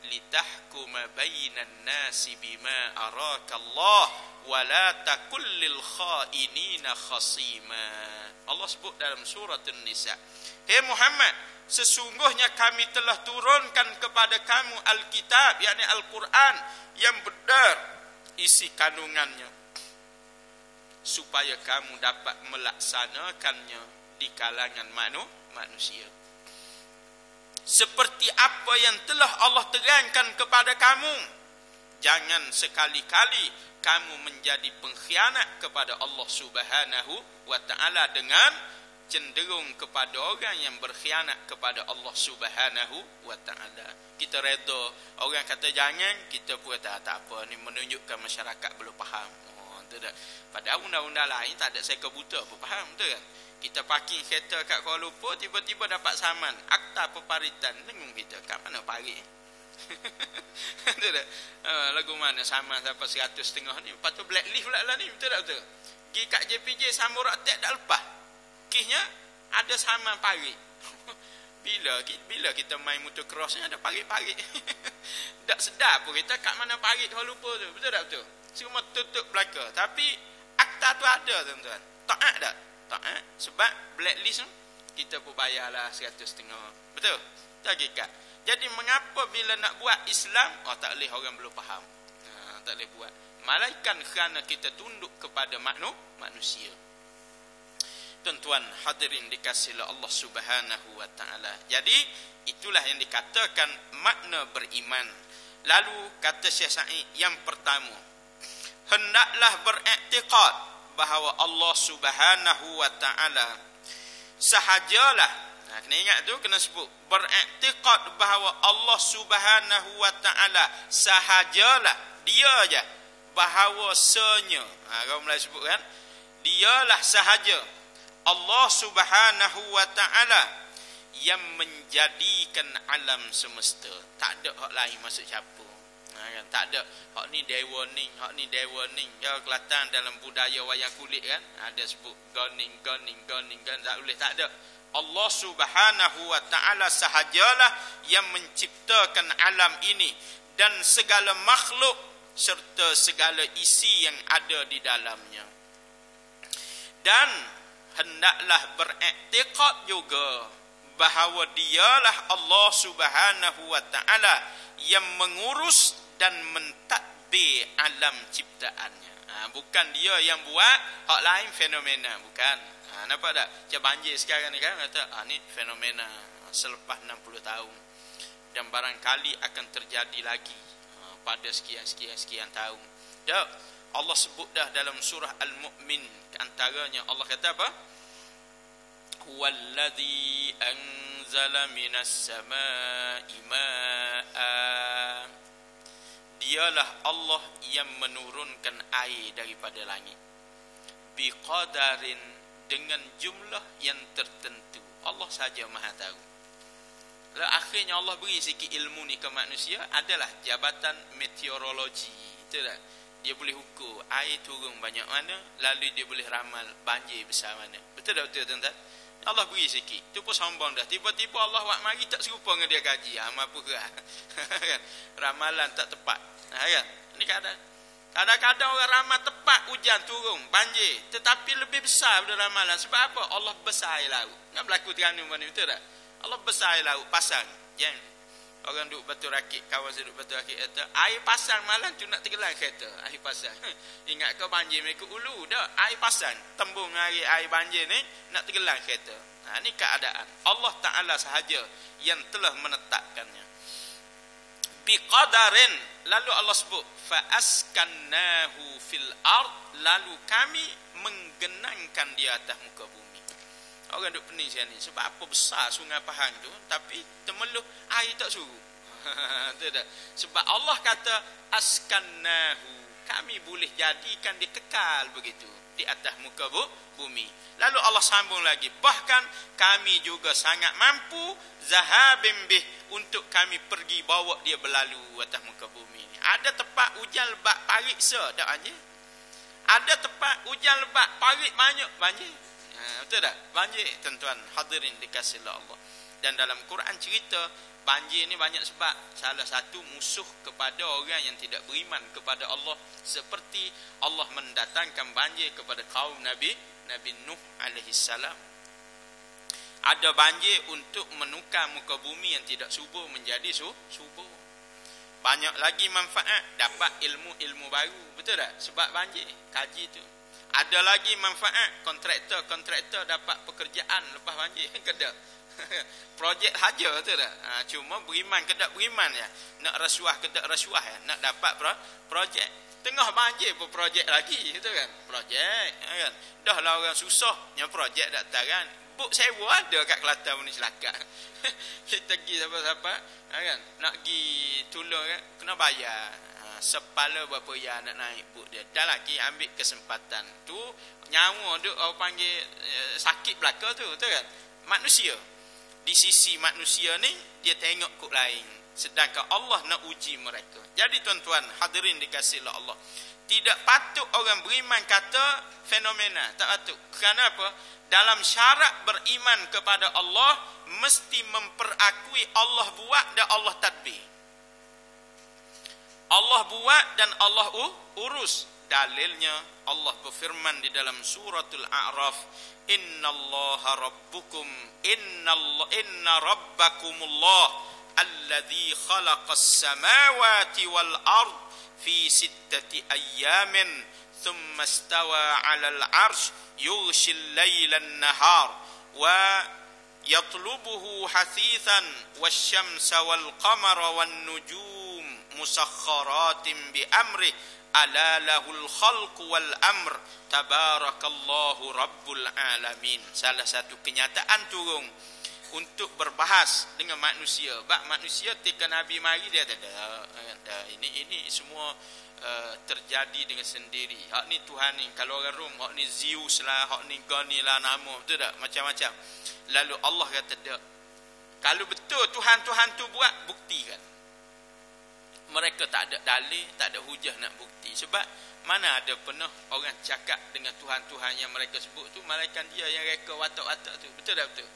litahkuma bainan nasi bima araka Allah wa la takul lil khainina khasima. Allah sebut dalam surah An-Nisa, hey Muhammad, sesungguhnya kami telah turunkan kepada kamu Alkitab, yakni Al-Quran, yang benar isi kandungannya, supaya kamu dapat melaksanakannya di kalangan manusia. Seperti apa yang telah Allah terangkan kepada kamu, jangan sekali-kali kamu menjadi pengkhianat kepada Allah Subhanahu wa taala dengan cenderung kepada orang yang berkhianat kepada Allah Subhanahu wa taala. Kita reda orang kata jangan, kita pun tak apa ni, menunjukkan masyarakat belum faham. Betul tak? Padahal undang-undang lain tak ada seka buta pun faham, betul kan? Kita parking kereta kat Kuala Lumpur, tiba-tiba dapat saman akta peparitan, dengung kita kat mana parik? Betul tak? Lagu mana saman sampai 100.5 ni, lepas tu blacklist pula lah ni, betul tak betul? Pergi kat JPJ sambung raktek dah lepas, kisnya ada saman parik. Bila kita main motocross ni ada parik-parik. Tak sedar pun kita kat mana parik Kuala Lumpur tu, betul tak betul? Semua tutup belaka, tapi akta tu ada tuan-tuan. Taat tak? Taat. Sebab blacklist kita pun bayarlah 100.5. Betul? Tak hakikat. Jadi mengapa bila nak buat Islam, tak boleh, orang belum faham. Tak boleh buat. Malaikat kerana kita tunduk kepada manusia. Tuan-tuan hadirin dikasihi Allah Subhanahu wa taala. Jadi itulah yang dikatakan makna beriman. Lalu kata Syekh Sa'id, yang pertama, hendaklah beriktikad bahawa Allah Subhanahu wa taala sahajalah. Nah, kena ingat tu, kena sebut beriktikad bahawa Allah Subhanahu wa taala sahajalah, dia aja, bahawasanya. Kau mulai sebut kan, dialah sahaja Allah Subhanahu wa taala yang menjadikan alam semesta. Tak ada hak lain masuk siapa. Kan? Tak ada hak ni dewa ni, hak ni dewa ni. Ya, Kelantan dalam budaya wayang kulit kan, ada sebut goning kan, tak boleh, tak ada. Allah Subhanahu wa taala sahajalah yang menciptakan alam ini dan segala makhluk serta segala isi yang ada di dalamnya. Dan hendaklah beriktikad juga bahawa dialah Allah Subhanahu wa taala yang mengurus dan mentadbir alam ciptaannya. Bukan dia yang buat, hak lain fenomena, bukan. Nampak tak? Macam banjir sekarang ni kan, kata ni fenomena selepas 60 tahun dan barangkali akan terjadi lagi pada sekian tahun. Dah Allah sebut dah dalam surah Al-Mu'min, antaranya Allah kata apa? Huwallazi anzala minas samaa'i maa'a. Dialah Allah yang menurunkan air daripada langit. Biqadarin, dengan jumlah yang tertentu. Allah saja Maha tahu. Lalu akhirnya Allah beri sikit ilmu ni ke manusia, adalah jabatan meteorologi. Betul tak? Dia boleh ukur air turun banyak mana, lalu dia boleh ramal banjir besar mana. Betul tak betul tuan-tuan? Allah beri sikit. Tu pun sombong dah. Tiba-tiba Allah buat mari tak serupa dengan dia kaji. Mampu ke? Kan? Ramalan tak tepat. Kan? Ini kadang-kadang orang ramal tepat hujan turun, banjir, tetapi lebih besar daripada ramalan. Sebab apa? Allah besar air laut. Nak berlaku Terengganu mana, betul tak? Allah besar air laut, pasang. Jangan. Orang duduk Batu Rakit, kawan saya duduk Batu Rakit kata, air pasang malam tu nak tenggelam kereta. Air pasang. Ingat kau banjir mereka ulu dah, air pasang. Tembung air banjir ni nak tenggelam kereta. Ini keadaan. Allah Ta'ala sahaja yang telah menetapkannya. Biqadarin, lalu Allah sebut fa'askannahu fil ard, lalu kami menggenangkan di atas muka bumi. Orang duk pening sekarang ni, sebab apa besar sungai Pahang tu, tapi temeluh air tak suruh. Sebab Allah kata askannahu, kami boleh jadikan dia kekal begitu di atas muka bumi. Lalu Allah sambung lagi, bahkan kami juga sangat mampu zahabim bih, untuk kami pergi bawa dia berlalu atas muka bumi ni. Ada tempat hujan lebat parit tak banjir? Ada tempat hujan lebat parit banyak banjir. Betul tak? Banjir, tuan-tuan hadirin dikasihi Allah. Dan dalam Quran cerita banjir ni banyak sebab. Salah satu musuh kepada orang yang tidak beriman kepada Allah, seperti Allah mendatangkan banjir kepada kaum Nabi Nuh alaihi salam. Ada banjir untuk menukar muka bumi yang tidak subur menjadi subur. Banyak lagi manfaat, dapat ilmu baru. Betul tak? Sebab banjir, kaji tu. Ada lagi manfaat, kontraktor dapat pekerjaan lepas banjir. Kedak. Projek haja, betul tak? Cuma beriman kedak beriman ya. Nak rasuah kedak rasuah ya. Nak dapat projek. Tengah banjir pun projek lagi, betul kan? Projek, kan? Dah lah orang susahnya projek daftaran. Buk sewa ada kat Kelantan ni selakat. Kita pergi siapa-siapa, kan? Nak pergi tolong kan? Kena bayar. Sepala berapa ya nak naik buk dia. Dah lagi ambil kesempatan tu, nyawa duk orang panggil sakit belaka tu, betul kan? Manusia. Di sisi manusia ni dia tengok kok lain, sedangkan Allah nak uji mereka. Jadi tuan-tuan hadirin dikasihi Allah, tidak patut orang beriman kata fenomena, tak patut. Kerana apa? Dalam syarat beriman kepada Allah mesti memperakui Allah buat dan Allah tadbir. Allah buat dan Allah urus. Dalilnya Allah berfirman di dalam suratul A'raf, innallaha rabbukum inna rabbakumullah alladzi khalaqas samawati wal ard fi 6 ayyamin thumma istawa 'alal 'arsy yughshil layla an-nahar wa yatlubuhu hasithan wasyamsa wal qamara wan nujum musakhkharatin bi amri ala lahul khalqu wal amr tabarakallahu rabbul alamin. Salah satu kenyataan turun untuk berbahas dengan manusia. Bak manusia ketika Nabi mari dia ada ini semua terjadi dengan sendiri. Hak ni Tuhan ni, kalau orang Rom hak ni Zeus lah, hak ni Gani lah nama, betul tak? Macam-macam. Lalu Allah kata tak. Kalau betul Tuhan-Tuhan tu buat, buktikan. Mereka tak ada dalil, tak ada hujah nak bukti. Sebab mana ada pernah orang cakap dengan Tuhan-Tuhan yang mereka sebut tu, malaikat dia yang reka watak-watak tu. Betul tak betul?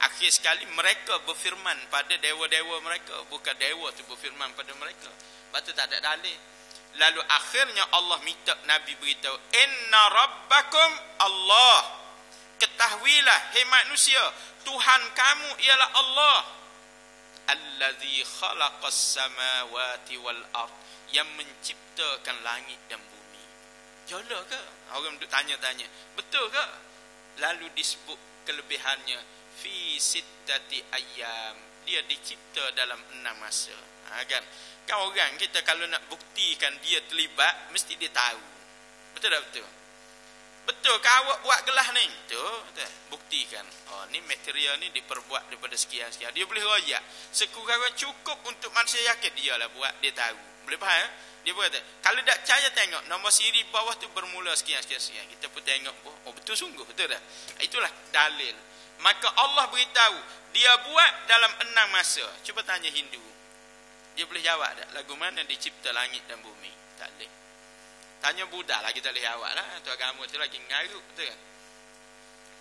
Akhir sekali mereka berfirman pada dewa-dewa mereka, bukan dewa tu berfirman pada mereka. Sebab tu tak ada dalil. Lalu akhirnya Allah minta Nabi beritahu, inna rabbakum Allah. Ketahuilah, hai manusia, Tuhan kamu ialah Allah. Allazi khalaqas samawati wal ard, yang menciptakan langit dan bumi. Jala ke? Orang duk tanya-tanya, betul ke? Lalu disebut kelebihannya, fi sittati ayyam, dia dicipta dalam 6 masa. Kan? Kan orang kita kalau nak buktikan dia terlibat, mesti dia tahu. Betul tak betul? Betul ke awak buat gelas ni? Betul. Buktikan. Oh, ni material ni diperbuat daripada sekian-sekian. Dia boleh royak. Sekurang-kurangnya cukup untuk manusia yakin dia lah buat, dia tahu. Boleh faham? Dia berkata, kalau tak percaya tengok nombor siri bawah tu bermula sekian-sekian. Kita pun tengok, oh betul sungguh, betul tak? Itulah dalil. Maka Allah beritahu, dia buat dalam 6 masa. Cuba tanya Hindu. Dia boleh jawab tak? Lagu mana dicipta langit dan bumi? Tak boleh. Tanya Buddha lagi tak boleh jawab lah. Tu agama tu lagi ngaruk, betul kan?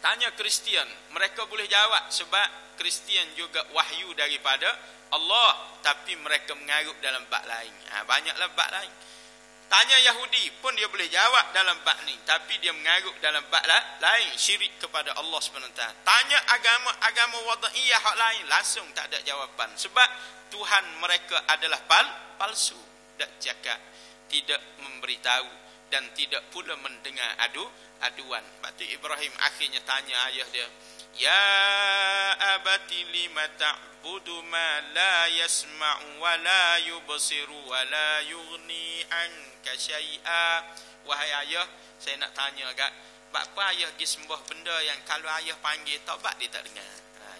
Tanya Kristian, mereka boleh jawab sebab Kristian juga wahyu daripada Allah, tapi mereka mengaruk dalam bab lain. Banyaklah bab lain. Tanya Yahudi pun dia boleh jawab dalam bab ni, tapi dia mengaruk dalam bab lain, syirik kepada Allah SWT. Tanya agama wadaiyah hak lain, langsung tak ada jawapan. Sebab Tuhan mereka adalah palsu, tak cakap, tidak memberitahu dan tidak pula mendengar aduan. Batu Ibrahim akhirnya tanya ayah dia, ya abati lima ta'budu ma la yasma'u wa la yubsiru wa la yughni anka syai'a. Wahai ayah, saya nak tanya agak, apa ayah pergi sembah benda yang kalau ayah panggil taubat dia tak dengar?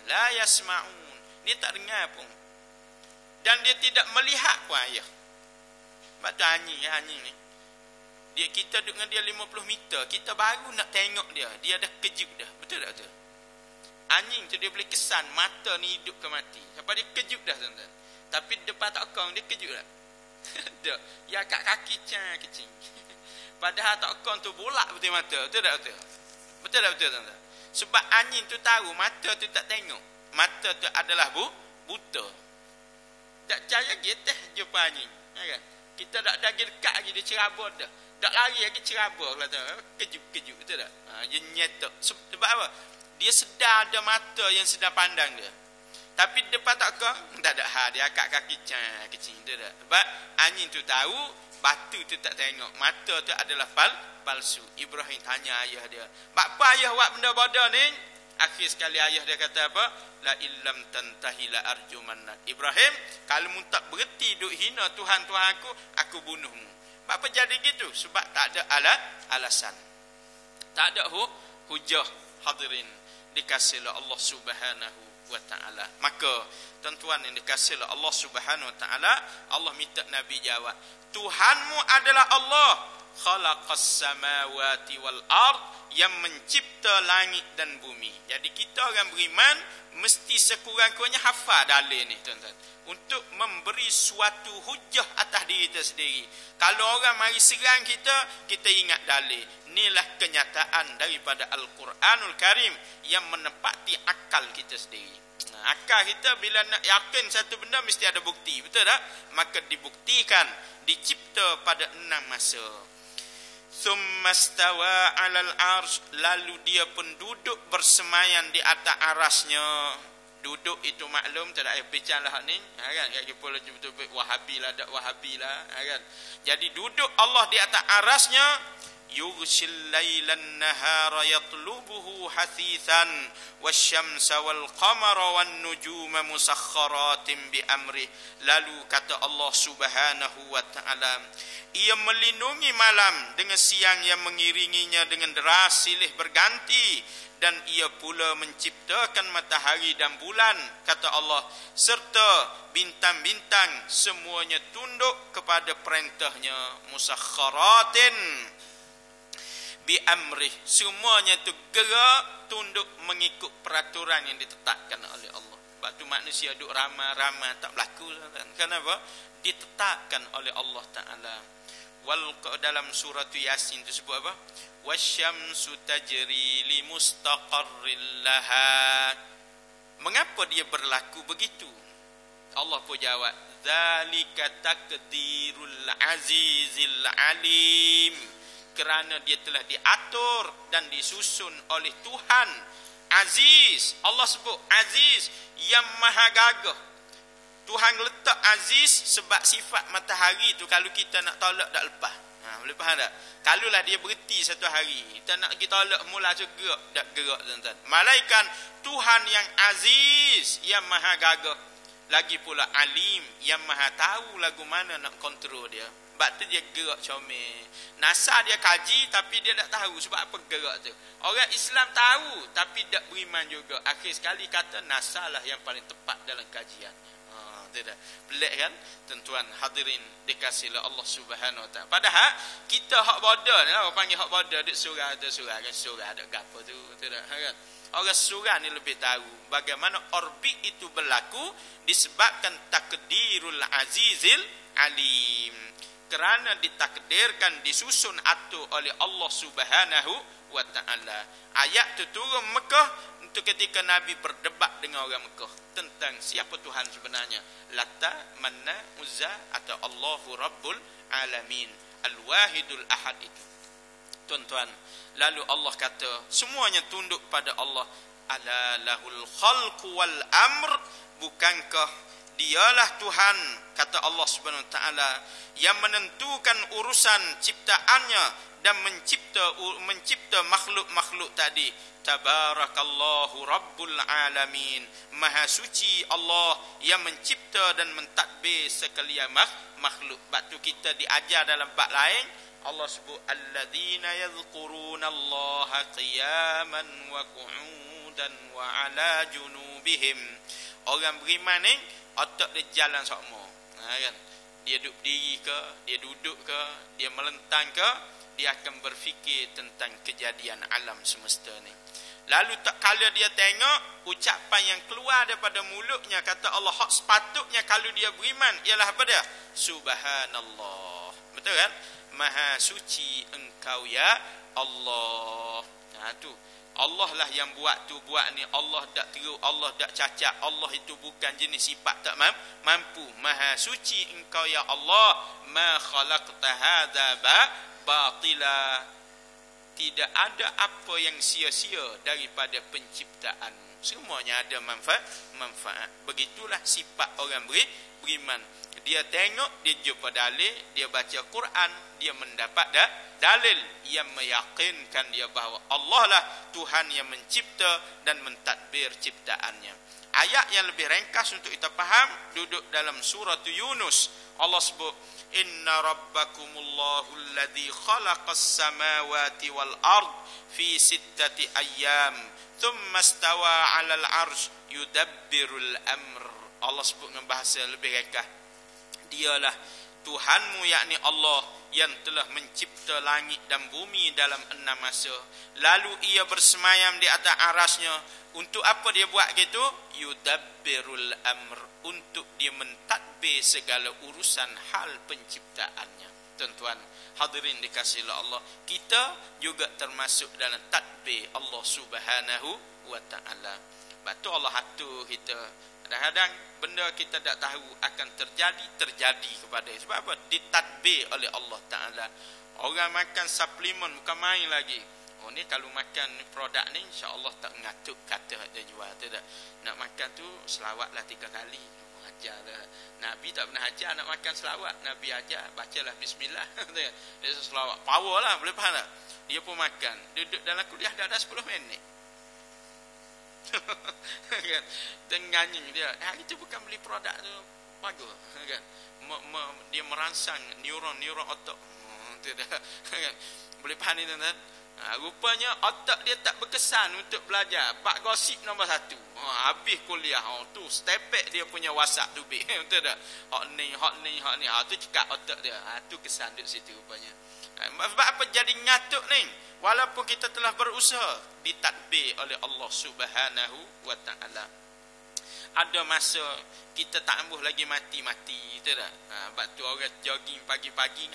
La yasma'un, dia tak dengar pun. Dan dia tidak melihat pun ayah. Sebab tu anjing ni, dia, kita duduk dengan dia 50 meter, kita baru nak tengok dia, dia dah kejut dah. Betul tak betul? Anjing tu dia boleh kesan mata ni hidup ke mati. Sebab dia kejut dah tuan-tuan. Tapi depan tak kong dia kejut tak? Tak. Ya kat kaki kecing. Padahal tak kong tu bolak betul mata. Betul tak betul? Betul tak betul tuan-tuan? Sebab anjing tu tahu mata tu tak tengok. Mata tu adalah buta. Tak percaya getah jumpa anjing. Kan? Kita tak ada lagi dekat lagi dia cerabur dah. Tak lari lagi cerabur kata. Kejut-kejut betul tak? Dia nyetok. Sebab apa? Dia sedar ada mata yang sedang pandang dia. Tapi depan tak kau, tak ada hal. Dia akak kaki kecil. Betul tak? Sebab anjing tu tahu, batu tu tak tengok. Mata tu adalah palsu. Ibrahim tanya ayah dia, apa ayah buat benda bodoh ni? Akhir sekali ayah dia kata apa? La illam tantahi la arjumannak. Ibrahim, kalau mu tak berhenti duk hina Tuhan-Tuhan aku bunuhmu. Apa jadi gitu? Sebab tak ada alasan. Tak ada hujah. Hadirin dikasihi Allah Subhanahu wa taala. Maka tuan-tuan yang dikasihi Allah Subhanahu wa taala, Allah minta Nabi jawab, Tuhanmu adalah Allah, khalaqas samawati wal ard, yang mencipta langit dan bumi. Jadi kita orang beriman mesti sekurang-kurangnya hafal dalil ni tuan-tuan, untuk memberi suatu hujah atas diri kita sendiri. Kalau orang mari serang kita, kita ingat dalil. Inilah kenyataan daripada Al-Quranul Karim yang menepati akal kita sendiri. Akal kita bila nak yakin satu benda mesti ada bukti, betul tak? Maka dibuktikan, dicipta pada 6 masa. Thumma stawa 'alal 'arsy, lalu dia pun duduk bersemayam di atas arasnya. Duduk itu maklum, tak ada bincang lah ni, kan? Kaki pula betul-betul Wahabi lah, tak Wahabi lah, kan? Jadi duduk Allah di atas arasnya, yughshil lailan nahara yatlubuhu hasithan wasyamsa wal qamara wan nujuma musakhkharatin bi amri. Lalu kata Allah Subhanahu wa taala, ia melindungi malam dengan siang yang mengiringinya dengan deras silih berganti, dan ia pula menciptakan matahari dan bulan, kata Allah, serta bintang-bintang semuanya tunduk kepada perintahnya, musakhkharatin bi amrih, semuanya itu gerak tunduk mengikut peraturan yang ditetapkan oleh Allah. Sebab tu manusia duk ramai-ramai tak berlaku kan? Kenapa? Ditetapkan oleh Allah Taala. Dalam surah Yasin itu sebut apa? Wasyamsu tajri li mustaqarril laha. Mengapa dia berlaku begitu? Allah pun jawab, zalika takdirul azizil alim. Kerana dia telah diatur dan disusun oleh Tuhan Aziz. Allah sebut Aziz yang maha gagah. Tuhan letak Aziz sebab sifat matahari tu kalau kita nak tolak tak lepas. Boleh faham tak? Kalaulah dia berhenti satu hari, kita nak kita tolak mula gerak tak gerak, tuan-tuan. Malaikat Tuhan yang Aziz, yang maha gagah, lagi pula Alim, yang maha tahu lagu mana nak kontrol dia. Sebab tu dia gerak comel. NASA dia kaji tapi dia tak tahu sebab apa gerak tu. Orang Islam tahu tapi tak beriman juga. Akhir sekali kata NASA lah yang paling tepat dalam kajian. Tidak. Pelik kan? Tuan-tuan hadirin dikasihi Allah Subhanahu wa taala. Padahal kita hak bodoh ni, orang panggil hak bodoh duk surah ada surah kan, surah ada gapo tu, tidak kan? Orang surah ni lebih tahu bagaimana orbit itu berlaku disebabkan takdirul azizil alim. Kerana ditakdirkan, disusun atur oleh Allah Subhanahu wa taala. Ayat tu turun Mekah untuk ketika Nabi berdebat dengan orang Mekah tentang siapa Tuhan sebenarnya. Lata, Manna, Uzza atau Allahu Rabbul Alamin, Al-Wahidul Ahad itu. Tuan-tuan, lalu Allah kata semuanya tunduk pada Allah. Ala lahul khalqu wal amr, bukankah dialah Tuhan, kata Allah Subhanahu wa taala, yang menentukan urusan ciptaannya dan mencipta makhluk-makhluk tadi. Tabarakallahu Rabbul Alamin, maha suci Allah yang mencipta dan mentadbir sekalian makhluk. Bab tu kita diajar dalam bab lain, Allah sebut alladzina yadhkurunallaha qiyaman wa qu'udan wa ala junubihim. Orang beriman ni otak dia jalan sama, kan? Dia duduk berdiri ke, dia duduk ke, dia melentang ke, dia akan berfikir tentang kejadian alam semesta ni. Lalu tak kala dia tengok ucapan yang keluar daripada mulutnya, kata Allah, hak sepatutnya kalau dia beriman ialah apa dia? Subhanallah. Betul kan? Maha suci engkau ya Allah. Tu Allah lah yang buat tu, buat ni. Allah tak teruk, Allah tak cacat. Allah itu bukan jenis sifat tak mampu. Maha suci engkau ya Allah. Ma khalaqta hadza batila. Tidak ada apa yang sia-sia daripada penciptaanmu. Semuanya ada manfaat. Begitulah sifat orang beriman. Dia tengok, dia jumpa dalil, dia baca Quran, dia mendapat dalil yang meyakinkan dia bahawa Allah lah Tuhan yang mencipta dan mentadbir ciptaannya. Ayat yang lebih ringkas untuk kita faham duduk dalam surah Yunus. Allah sebut, inna rabbakumullahu alladhi khalaqas samawati wal ard fi sittati ayyam thumma istawa 'alal 'arsy yudabbirul amr. Allah sebut dengan bahasa lebih ringkas, dialah Tuhanmu, yakni Allah yang telah mencipta langit dan bumi dalam 6 masa. Lalu ia bersemayam di atas arasnya. Untuk apa dia buat gitu? Yudabbirul amr, untuk dia mentadbir segala urusan hal penciptaannya. Tuan-tuan hadirin dikasihi Allah, kita juga termasuk dalam tadbir Allah Subhanahu wa taala. Batu Allah atur kita. Kadang-kadang benda kita tak tahu akan terjadi kepada dia. Sebab apa? Ditadbir oleh Allah Ta'ala. Orang makan suplemen bukan main lagi. Oh ni kalau makan produk ni insya-Allah tak ngatuk kata dia jual, tidak. Nak makan tu selawatlah 3 kali. Ajarlah. Nabi tak pernah ajar nak makan selawat. Nabi ajar bacalah bismillah. Dia selawat. Power lah, boleh faham tak? dia pun makan. Duduk dalam kuliah dah ada 10 minit. Kan? Tengahnya dia, hari tu bukan beli produk tu bagus, kan? Dia merangsang neuron otak. Tu dah. Kan? Boleh faham ni tuan-tuan? Rupanya otak dia tak berkesan untuk belajar. Bak gosip nombor 1. Habis kuliah, tu stepek dia punya WhatsApp tu big. Betul tak? Hak ni. Tu cekak otak dia. Tu kesan duduk situ rupanya. Sebab apa jadi ngatuk ni? Walaupun kita telah berusaha ditadbir oleh Allah Subhanahu wa taala. Ada masa kita tak ambuh lagi mati-mati, betul tak? Sebab tu orang jogging pagi-pagi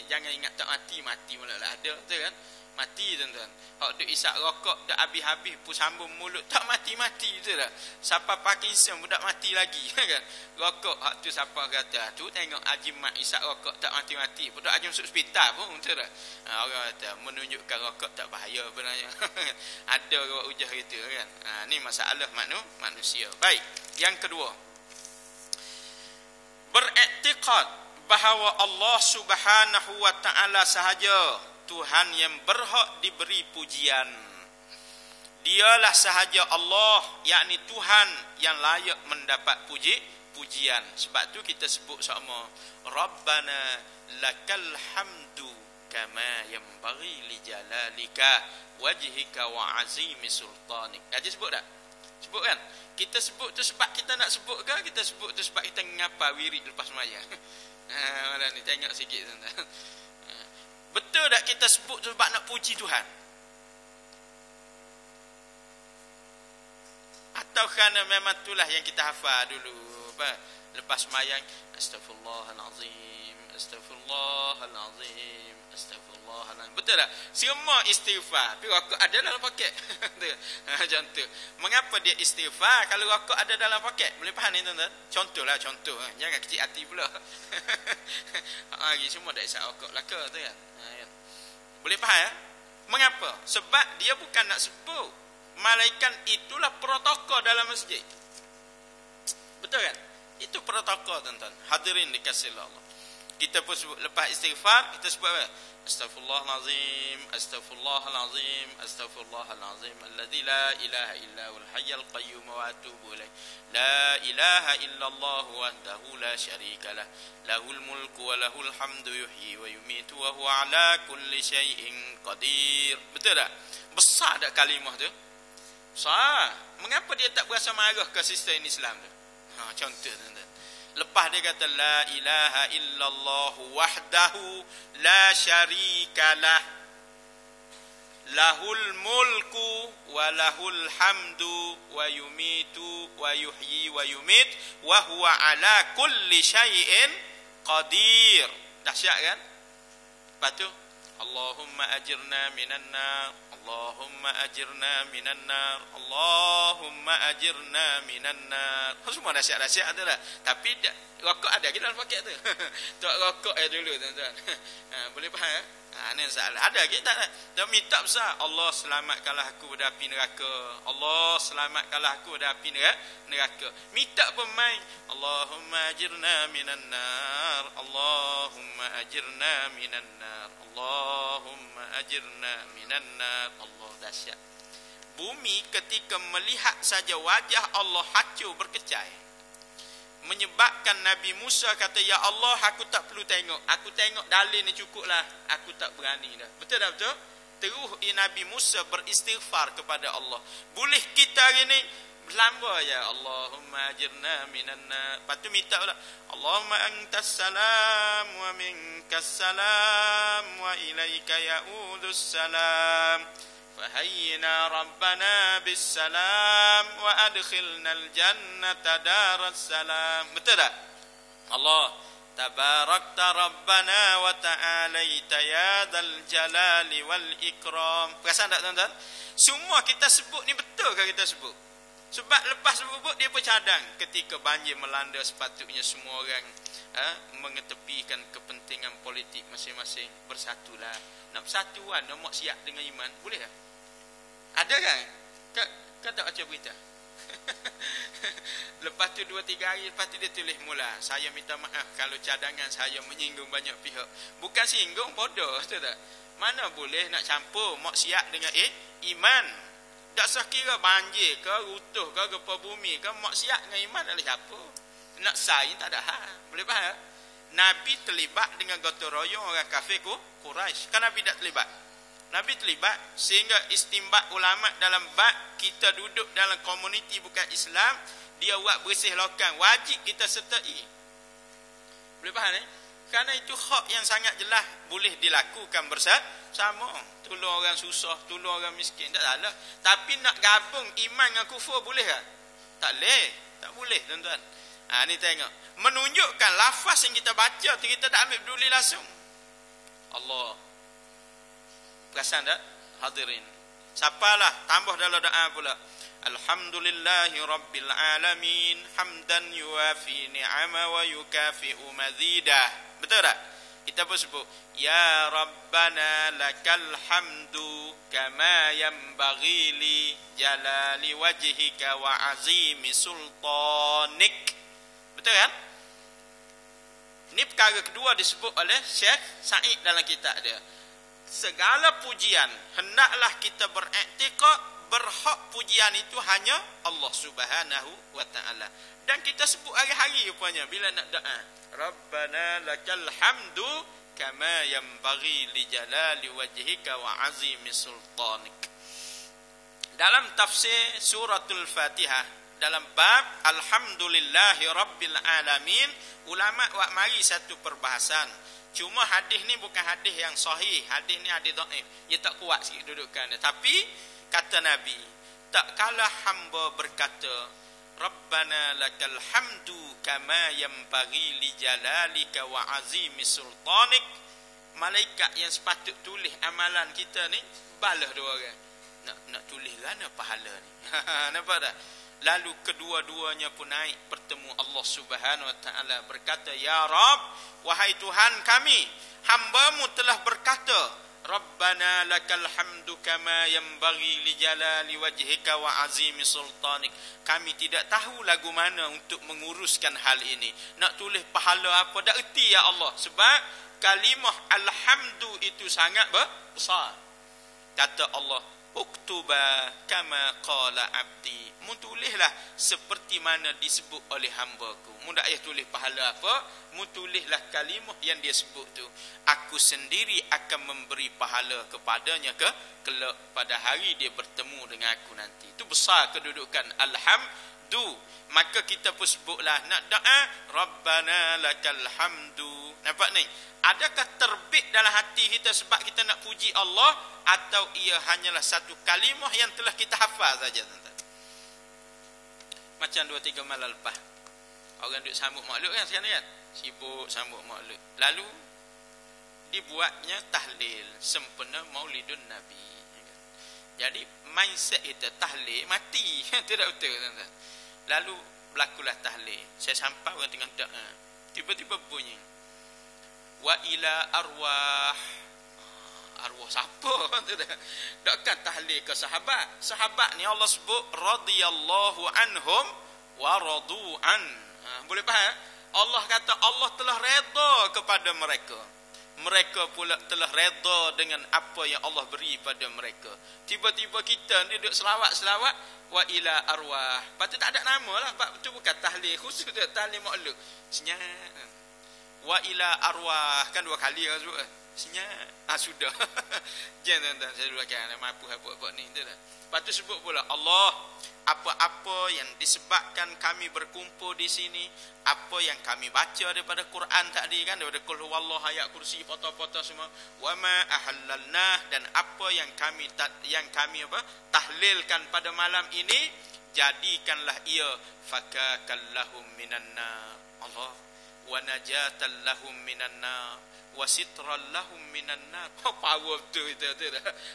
jangan ingat tak mati mula lah ada, betul kan? Mati tuan-tuan. Hak duk isap rokok dak habis-habis pun sambung mulut tak mati-mati, betul tak? Siapa Parkinson budak mati lagi kan? Rokok hak tu siapa kata, tu tengok Haji Mat isap rokok tak mati-mati, budak Haji masuk hospital pun, betul tak? Orang kata menunjukkan rokok tak bahaya sebenarnya. Ada orang ujah gitu kan. Ni masalah manusia. Baik, yang kedua. Beriktikad bahawa Allah Subhanahu wa taala sahaja Tuhan yang berhak diberi pujian. Dialah sahaja Allah, yakni Tuhan yang layak mendapat pujian. Sebab tu kita sebut sama Rabbana lakal hamdu kama yanbaghi li jalalika wajhika wa azimi sultanik. Ada sebut tak? Sebut kan? Kita sebut tu sebab kita nak sebut ke? Kita sebut tu sebab kita ngapa wirid lepas sembahyang. Malah ni tengok sikit tuan-tuan. Betul tak kita sebut tu sebab nak puji Tuhan? Atau kerana memang itulah yang kita hafal dulu. Lepas sembahyang, Astaghfirullahalazim, Astaghfirullahalazim, Astaghfirullahalazim. Betul tak? Semua istighfar. Tapi rokok ada dalam poket. Macam tu. Mengapa dia istighfar kalau rokok ada dalam poket? Boleh faham ni tuan-tuan? Contoh. Jangan kecil hati pula. Hari semua dah isap rokok lah ke tu kan? Boleh faham ya? Mengapa? Sebab dia bukan nak sebut. Malaikat itulah protokol dalam masjid. Betul kan? Itu protokol tuan-tuan. Hadirin dikasihi Allah. Kita pun sebut lepas istighfar, kita sebut apa? Astaghfirullahalazim, Astaghfirullahalazim, Astaghfirullahalazim alladzi la ilaha illa huwal hayyul qayyum wa atubu ilaih. La ilaha illallah wahdahu la syarika lah. Lahul mulku wa lahul hamdu yuhyi wa yumitu wa huwa ala kulli syai'in qadir. Betul tak? Besar tak kalimah tu? Besar. Mengapa dia tak berasa marah ke sistem Islam tu? Contoh tuan-tuan. Lepas dia kata la ilaha illallah wahdahu la syarikalah lahul mulku wa lahul hamdu wa yumitu wa yuhyi wa yumit wa huwa ala kulli syai'in qadir. Dahsyat kan? Lepas tu Allahumma ajirna minan nar, Allahumma ajirna minan nar, Allahumma ajirna minan nar. Semua nasihat-nasihat tu lah. Tapi rokok ada ke dalam paket tu? Tak rokok dulu tuan-tuan. Boleh faham? Ni salah. Ada ke tak? Dia minta besar. Allah selamatkanlah aku dari api neraka. Allah selamatkanlah aku dari api neraka. Minta pemain. Allahumma ajirna minan nar, Allahumma ajirna minan nar, Allahumma ajirna minan nar. Allah, dahsyat. Bumi ketika melihat saja wajah Allah hancur berkecai. Menyebabkan Nabi Musa kata, ya Allah, aku tak perlu tengok. Aku tengok dalil ni cukuplah. Aku tak berani dah. Betul tak betul? Terus Nabi Musa beristighfar kepada Allah. Boleh kita hari ni berlamba ya Allahumma ajirna minan nar. Lepas tu minta pula Allahumma antas salam wa minkas salam wa ilaika ya'udus salam. Fahayyina rabbana bis salam wa adkhilna al jannata daras salam. Betul tak? Allah tabarakta rabbana wa ta'alaita ya dal jalali wal ikram. Perasan tak tuan-tuan? Semua kita sebut ni betul ke kita sebut? Sebab lepas sebut dia pun cadang ketika banjir melanda, sepatutnya semua orang mengetepikan kepentingan politik masing-masing, bersatulah. Nak bersatuan, nak siap dengan iman, boleh tak? Ada kan? Kau tak baca berita? Lepas tu 2-3 hari lepas tu dia tulis mula, saya minta maaf kalau cadangan saya menyinggung banyak pihak. Bukan singgung, bodoh, betul tak? Mana boleh nak campur maksiat dengan iman. Tak sekira banjir ke, rutuh ke, gempa bumi ke, maksiat dengan iman adalah siapa? Nak saing tak ada hal. Boleh faham? Nabi terlibat dengan gotong royong orang kafir Quraisy. Kan Nabi tak terlibat? Nabi terlibat sehingga istimbat ulama dalam bab kita duduk dalam komuniti bukan Islam, dia buat bersih lokal, wajib kita sertai. Boleh faham Kerana itu hak yang sangat jelas boleh dilakukan bersama. Tolong orang susah, tolong orang miskin, tak salah. Tapi nak gabung iman dengan kufur boleh tak? Tak boleh. Tak boleh, tuan-tuan. Ni tengok. Menunjukkan lafaz yang kita baca tu kita tak ambil peduli langsung. Allah. Perasan tak? Hadirin. Siapalah tambah dalam doa pula. Alhamdulillahi Rabbil Alamin hamdan yuafi ni'ama wa yukafi'u mazidah. Betul tak? Kita pun sebut ya Rabbana lakal hamdu kama yanbaghi li jalali wajhika wa azimi sultanik. Betul kan? Ini perkara kedua disebut oleh Syekh Said dalam kitab dia. Segala pujian hendaklah kita beriktikad berhak pujian itu hanya Allah Subhanahu wa taala. Dan kita sebut hari-hari rupanya bila nak doa. Rabbana lakal hamdu kama yanbaghi li jalali wajhika wa azimi sultanik. Dalam tafsir suratul Fatihah dalam bab alhamdulillahi rabbil alamin, ulama buat mari satu perbahasan. Cuma hadis ni bukan hadis yang sahih, hadis ni hadis dhaif. Ia tak kuat sikit dudukan dia. Tapi kata Nabi, tak kalah hamba berkata Rabbana lakal hamdu kama yanbaghi li jalalika wa azimi sultanik, malaikat yang sepatut tulis amalan kita ni balas dua orang. Nak tulis mana pahala ni? Nampak tak? Lalu kedua-duanya pun naik bertemu Allah Subhanahu wa taala, berkata, ya Rabb, wahai Tuhan kami, hamba-Mu telah berkata Rabbana lakal hamdu kama yanbaghi li jalali wajhika wa azimi sultanik. Kami tidak tahu lagu mana untuk menguruskan hal ini. Nak tulis pahala apa dak erti ya Allah, sebab kalimah alhamdu itu sangat besar. Kata Allah, uktuba kama qala abdi. Mu tulislah seperti mana disebut oleh hamba-Ku. Mu dak payah tulis pahala apa, mu tulislah kalimah yang dia sebut tu. Aku sendiri akan memberi pahala kepadanya kelak pada hari dia bertemu dengan aku nanti. Itu besar kedudukan alhamdu. Maka kita pun sebutlah nak doa Rabbana lakal hamdu. Nampak ni? Adakah terbit dalam hati kita sebab kita nak puji Allah, atau ia hanyalah satu kalimah yang telah kita hafal saja, tuan-tuan? Macam 2-3 malam lepas orang duduk sambut makhluk kan sekarang kan, sibuk sambut makhluk, lalu dibuatnya tahlil sempena Maulidun Nabi. Jadi mindset kita tahlil mati. Tidak betul, tuan-tuan. Lalu berlakulah tahlil. Saya sampai orang tengah doa, tiba-tiba bunyi wa ila arwah. Arwah siapa? Takkan tahlil ke sahabat. Sahabat ni Allah sebut radhiyallahu anhum wa radu an. Boleh faham? Allah kata Allah telah redha kepada mereka. Mereka pula telah redha dengan apa yang Allah beri pada mereka. Tiba-tiba kita ni duduk selawat-selawat wa ila arwah. Patut tak ada nama lah, sebab itu bukan tahlil khusus, tahlil makhluk. Senyap. Wa ila arwah kan 2 kali kan sebut. Senyap. Sudah. Jangan, tuan-tuan, saya dulu akan mampu apa-apa ni, betul tak? Lepas tu sebut pula Allah, apa-apa yang disebabkan kami berkumpul di sini, apa yang kami baca daripada Quran tadi kan, daripada qul huwallahu, ayat kursi, foto-foto semua, wa ma ahallalnah, dan apa yang kami tahlilkan pada malam ini, jadikanlah ia fakakallahum minan nar. Allah, wa najatan lahum minan nar, wa sitran lahum minan nar. Power betul itu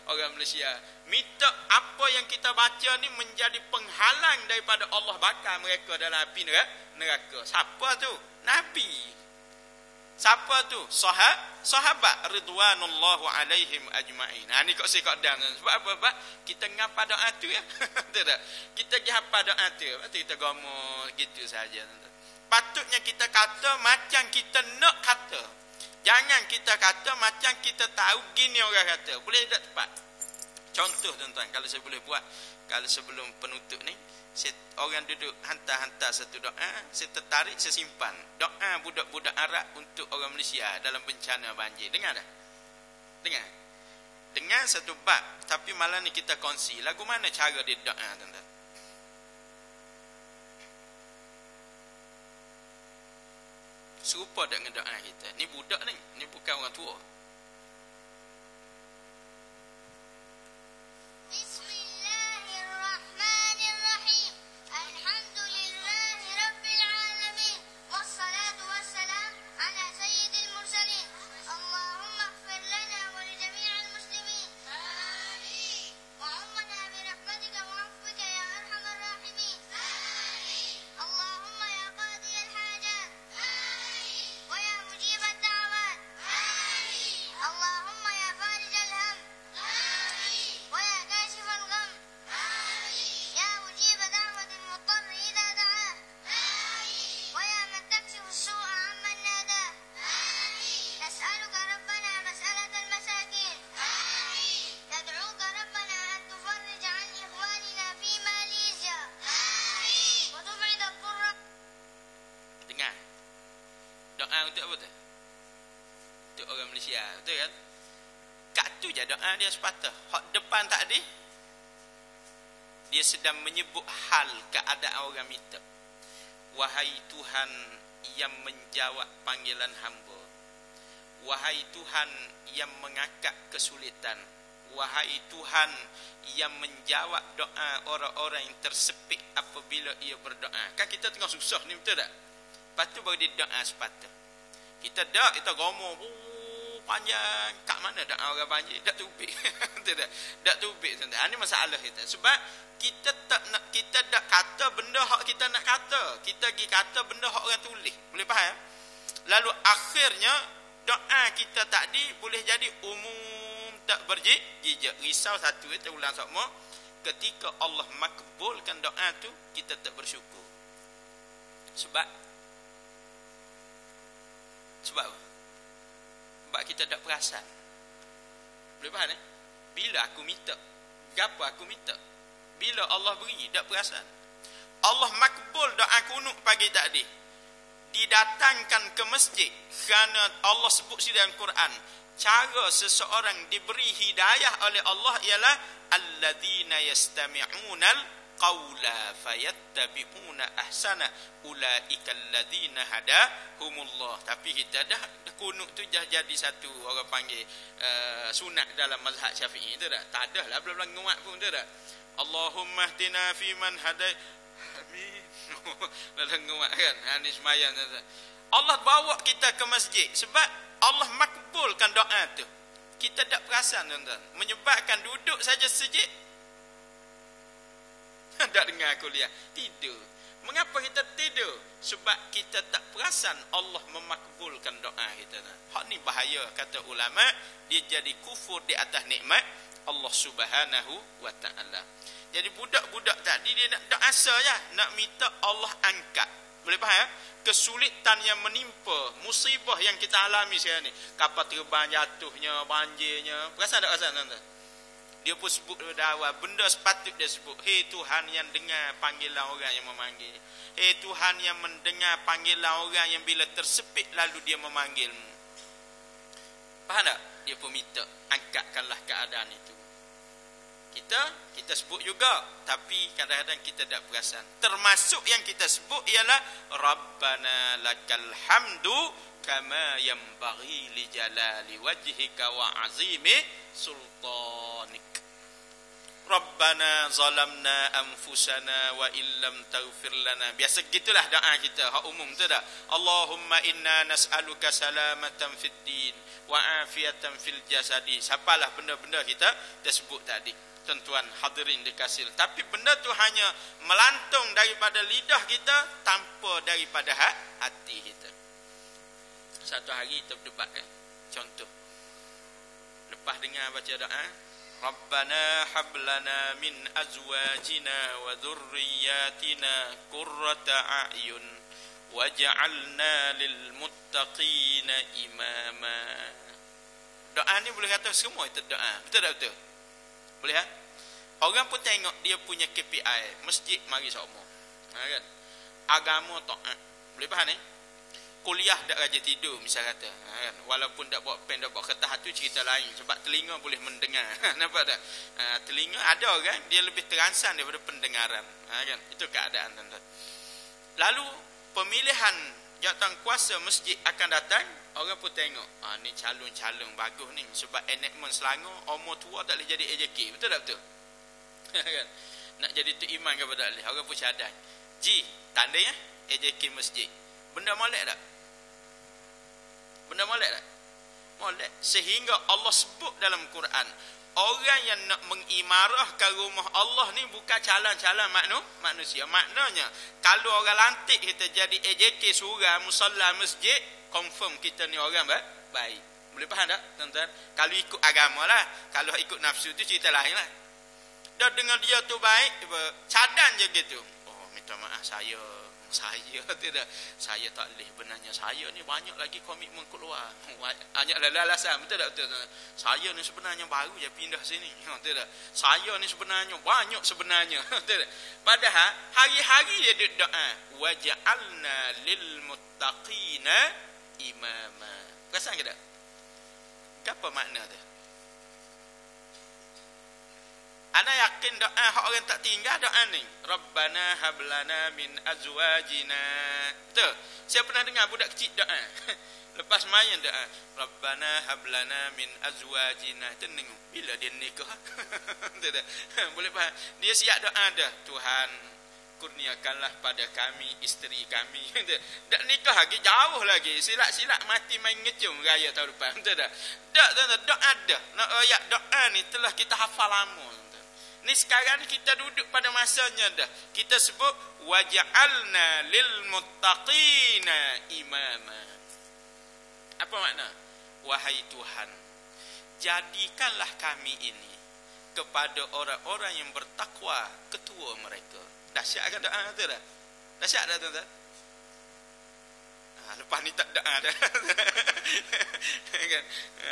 orang Malaysia. Minta apa yang kita baca ni menjadi penghalang daripada Allah bakar mereka dalam api neraka. Siapa tu? Nabi. Siapa tu? Sahabat ridwanullahu alaihim ajma'in. Ni kok saya kok dan sebab apa? Kita ngapa doa tu ya. Tak? Kita ngapa doa tu. Kita gomo gitu saja. Patutnya kita kata macam kita nak kata. Jangan kita kata macam kita tahu gini orang kata. Boleh tak tepat? Contoh tuan-tuan, kalau saya boleh buat, kalau sebelum penutup ni, orang duduk hantar-hantar satu doa, saya tertarik, saya simpan. Doa budak-budak Arab untuk orang Malaysia dalam bencana banjir. Dengar tak? Dengar? Dengar satu bab, tapi malam ni kita kongsi. Lagu mana cara dia doa, tuan-tuan? Serupa dengan doa kita. Ni budak ni, ni bukan orang tua. Untuk apa tu? Untuk orang Malaysia, betul kan? Kat tu je doa dia sepatah. Hak depan tadi, dia sedang menyebut hal keadaan orang minta. Wahai Tuhan yang menjawab panggilan hamba. Wahai Tuhan yang mengangkat kesulitan. Wahai Tuhan yang menjawab doa orang-orang yang tersepit apabila ia berdoa. Kan kita tengah susah ni, betul tak? Lepas tu baru dia doa sepatah. Kita gomoh panjang. Kat mana dak orang banjir? Dak tubik. Tidak. Dak tubik. Ini masalah kita. Sebab kita dak kata benda hak kita nak kata. Kita pergi kata benda hak orang tulis. Boleh faham? Lalu akhirnya doa kita tadi boleh jadi umum, tak berjijak. Risau satu kita ulang semua. Ketika Allah makbulkan doa tu, kita tak bersyukur. Sebab kita tak perasan. Boleh faham eh? Bila aku minta, gapo aku minta? Bila Allah beri, tak perasan. Allah makbul doa kunut pagi tadi. Didatangkan ke masjid kerana Allah sebut di dalam Quran, cara seseorang diberi hidayah oleh Allah ialah alladzina yastami'unal qawla fayattabi'una ahsana ulaika alladzina hadahumullah. Tapi kita dah kunut tu dah jadi satu orang panggil sunat dalam mazhab Syafi'i, tu tak? Tak dah lah belum nguat pun, tu tak? Allahumma hdina fi man hadai. Amin. Belum nguat kan? Ni sembahyang, tu tak? Allah bawa kita ke masjid sebab Allah makbulkan doa tu. Kita tak perasan, tuan-tuan. Menyebabkan duduk saja sejid tak dengar kuliah, tidur. Mengapa kita tidur? Sebab kita tak perasan Allah memakbulkan doa kita. Hak ni bahaya, kata ulama. Dia jadi kufur di atas nikmat Allah Subhanahu wa ta'ala. Jadi budak-budak tadi dia nak asa je, nak minta Allah angkat. Boleh faham? Kesulitan yang menimpa, musibah yang kita alami sekarang ni, kapal terbang jatuhnya, banjirnya. Perasan tak perasan, tuan-tuan? Dia pun sebut pada awal, benda sepatut dia sebut. Hei Tuhan yang dengar panggilan orang yang memanggil. Hei Tuhan yang mendengar panggilan orang yang bila tersepit lalu dia memanggilmu. Faham tak? Dia pun minta, angkatkanlah keadaan itu. Kita sebut juga, tapi kadang-kadang kita tak perasan. Termasuk yang kita sebut ialah Rabbana lakal hamdu kama yanbaghi li jalali wajhika wa azimi sultanik. Rabbana zalamna anfusana wa illam taghfir lana. Biasa gitulah doa kita, hak umum tu dah. Allahumma inna nas'aluka salamatan fid din wa afiatan fil jasadi. Siapalah benda-benda kita sebut tadi. Tuan-tuan hadirin dikasih. Tapi benda tu hanya melantung daripada lidah kita tanpa daripada hati kita. Satu hari kita berdebat contoh. Lepas dengar baca doa, Rabbana hablana min azwajina wa dhurriyyatina qurrata a'yun waj'alna lil muttaqina imama. Doa ni boleh kata semua itu doa. Betul tak betul? Boleh ha? Orang pun tengok dia punya KPI, masjid mari semua. Kan? Agama taat. Boleh faham ni? Kuliah tak rajin tidur misal kata, kan? Walaupun tak bawa pen, tak bawa kertas, tu cerita lain sebab telinga boleh mendengar. Nampak tak? Telinga ada orang dia lebih terangsang daripada pendengaran. Kan? Itu keadaan tuan-tuan. Lalu pemilihan jawatan kuasa masjid akan datang, orang pun tengok, ni calon-calon bagus ni sebab enakmen Selangor umur tua tak boleh jadi AJK. Betul tak betul? Kan? Nak jadi tu iman kepada Allah, orang pun cadang. Ji, tanda ya AJK masjid. Benda molek tak? Benda molek tak? Molek. Sehingga Allah sebut dalam Quran, orang yang nak mengimarahkan rumah Allah ni bukan calon-calon manusia. Maknanya, kalau orang lantik kita jadi AJK surau, musalla, masjid, confirm kita ni orang baik. Boleh faham tak, tuan-tuan? Kalau ikut agama lah. Kalau ikut nafsu tu cerita lain lah. Dah dengar dia tu baik, cadang je gitu. Oh, minta maaf saya tidak, saya tak boleh benarnya. Saya ni banyak lagi komitmen keluar. Banyak alasan. Betul tak betul? Saya ni sebenarnya baru je pindah sini. Betul tak? Saya ni sebenarnya banyak sebenarnya. Betul tak? Padahal hari-hari dia duduk doa, waj'alna lil muttaqina imama. Perasan ke tak? Apa makna tu? Ana yakin doa hak orang tak tinggal doa ni. Rabbana hablana min azwajina. Betul? Saya pernah dengar budak kecil doa. Lepas main doa, Rabbana hablana min azwajina. Tenang bila dia nikah. Betul tak? Boleh faham? Dia siap doa dah. Tuhan, kurniakanlah pada kami isteri kami. Tak nikah lagi, jauh lagi. Silat-silat mati main ngecum raya tahun depan. Betul tak? Tak, doa dah. Nak ayat doa ni telah kita hafal lama. Ni sekarang kita duduk pada masanya dah. Kita sebut waj'alna lil muttaqina imama. Apa makna? Wahai Tuhan, jadikanlah kami ini kepada orang-orang yang bertakwa ketua mereka. Dahsyat kan doa tu dah? Dahsyat dah tuan-tuan? Lepas ni tak doa dah. Kan?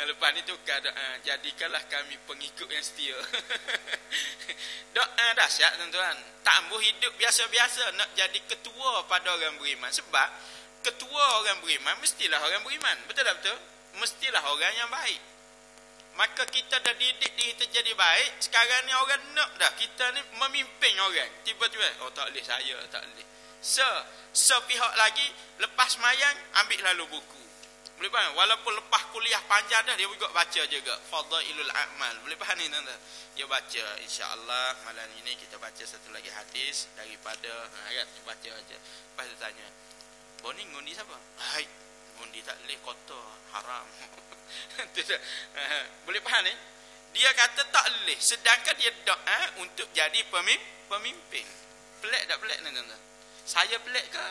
Lepas ni tukar doa, jadikanlah kami pengikut yang setia. Doa dahsyat tuan-tuan. Tambah hidup biasa-biasa nak jadi ketua pada orang beriman. Sebab ketua orang beriman mestilah orang beriman. Betul tak betul? Mestilah orang yang baik. Maka kita dah didik diri kita jadi baik. Sekarang ni orang nak dah kita ni memimpin orang. Tiba-tiba, oh tak boleh, saya tak boleh. Sepihak lagi, lepas mayang ambil lalu buku. Boleh faham? Walaupun lepas kuliah panjang dah, dia juga baca juga Fadailul A'mal. Boleh faham ni tuan-tuan? Dia baca, insya-Allah malam ini kita baca satu lagi hadis daripada kan, baca aja. Lepas dia tanya, "Boni ngundi siapa?" "Hai, ngundi tak boleh, kotor, haram." Boleh faham ni? Dia kata tak boleh, sedangkan dia doa untuk jadi pemimpin. Pelik tak pelik ni tuan-tuan? Saya pelik ke?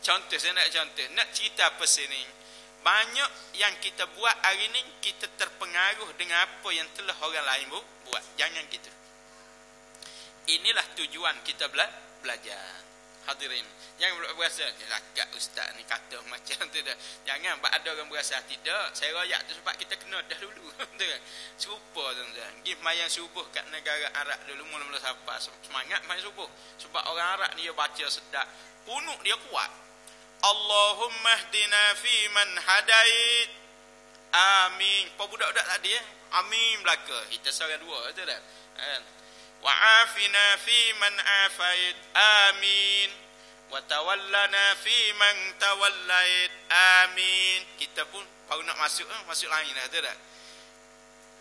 Contoh, saya nak contoh. Nak cerita apa sini? Banyak yang kita buat hari ni, kita terpengaruh dengan apa yang telah orang lain buat. Jangan gitu. Inilah tujuan kita belajar. Hadirin, jangan berasa agak ustaz ni kata macam tu dah. Jangan ada orang berasa tidak. Saya royak tu sebab kita kena dah dulu. Serupa tuan-tuan. Pergi mayang subuh kat negara Arab dulu mula-mula siapa semangat mayang subuh. Sebab orang Arab ni dia baca sedap. Kunut dia kuat. Allahumma hdina fi man hadait. Amin. Apa budak-budak tadi amin belaka. Kita seorang dua tu dah. Kan? Wa'afina fi man afait. Amin. Wa tawallana fi man tawallait. Amin. Kita pun baru nak masuk lain dah tu dah.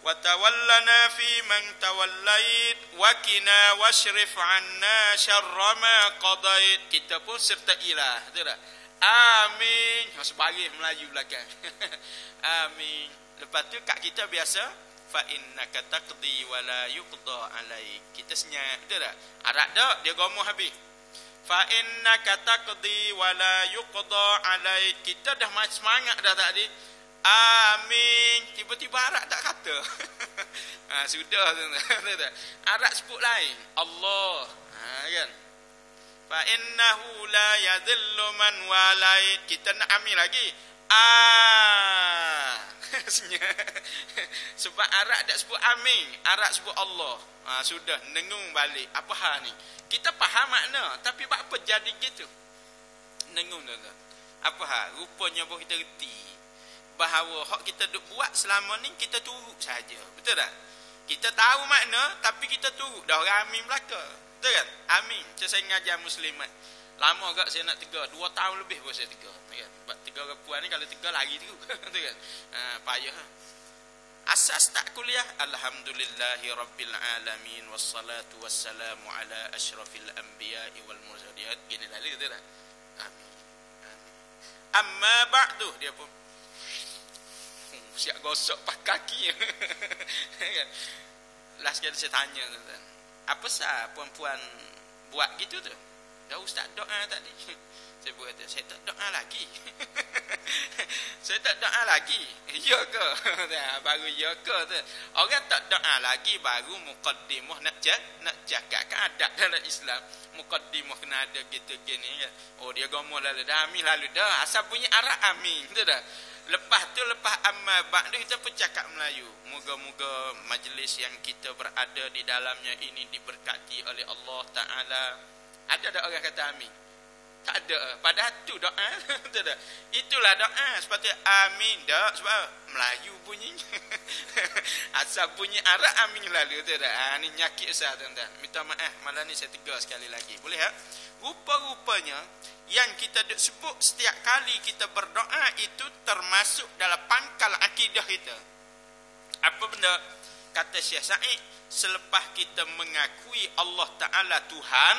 Wa tawallana fi man tawallait wa qina washrif 'anna syarra ma qadait. Kita pun serta ilah tu dah. Amin. Sebaris Melayu belakang. Amin. Lepas tu kat kita biasa fa innaka taqdi wa la yuqda alaik. Kita senyap betul tak? Arab dak dia gomoh habis. Fa innaka taqdi wa la yuqda alaik. Kita dah semangat dah tadi. Amin. Tiba-tiba Arab tak kata. Sudah tu. Arab sebut lain. Allah. Kan? Fa innahu la yadhillu man walait. Kita nak amin lagi. Sebab Arab tak sebut amin, Arab sebut Allah. Sudah nengung balik. Apa hal ni? Kita faham makna, tapi apa jadi gitu? Nengung dah. Apa hal? Rupanya bahawa kita reti bahawa hak kita duk buat selama ni kita turut saja. Betul tak? Kita tahu makna tapi kita turut. Dah orang amin belaka. Betul kan? Amin. Macam saya ngajar muslimat. Lama agak saya nak tegar. 2 tahun lebih pun saya tegar. Kan? Sebab tegar ke puan ni kalau tegar lari tu. Betul kan? Payah. Asas tak kuliah. Alhamdulillahi Rabbil Alamin. Wassalatu wassalamu ala ashrafil anbiya'i wal mursalin. Gini lalu betul tak? Amin. Amma ba'du. Dia pun siap gosok pakai kaki. Kan? Last kali saya tanya. Apa sah puan-puan buat gitu tu? Dah ustaz doa tadi. Saya berkata, saya tak doa lagi. Saya tak doa lagi. Ya ke? Baru ya ke tu. Orang tak doa lagi baru muqaddimah nak cakap kan adab dalam Islam. Muqaddimah kena ada gitu gini kan. Oh dia gomoh lalu dah amin lalu dah. Asal bunyi Arab amin tu dah. Lepas tu lepas amma ba'du kita pun cakap Melayu. Moga-moga majlis yang kita berada di dalamnya ini diberkati oleh Allah Ta'ala. Ada tak orang kata amin? Tak ada. Padahal tu doa. Itulah doa. Sepatutnya amin. Tak. Sebab Melayu bunyinya. Asal bunyi Arab amin lalu. Ni nyakit saya tuan-tuan. Minta maaf. Malam ni saya tegar sekali lagi. Boleh tak? Rupa-rupanya yang kita sebut setiap kali kita berdoa itu termasuk dalam pangkal akidah kita. Apa benda? Kata Syekh Said, selepas kita mengakui Allah Ta'ala Tuhan,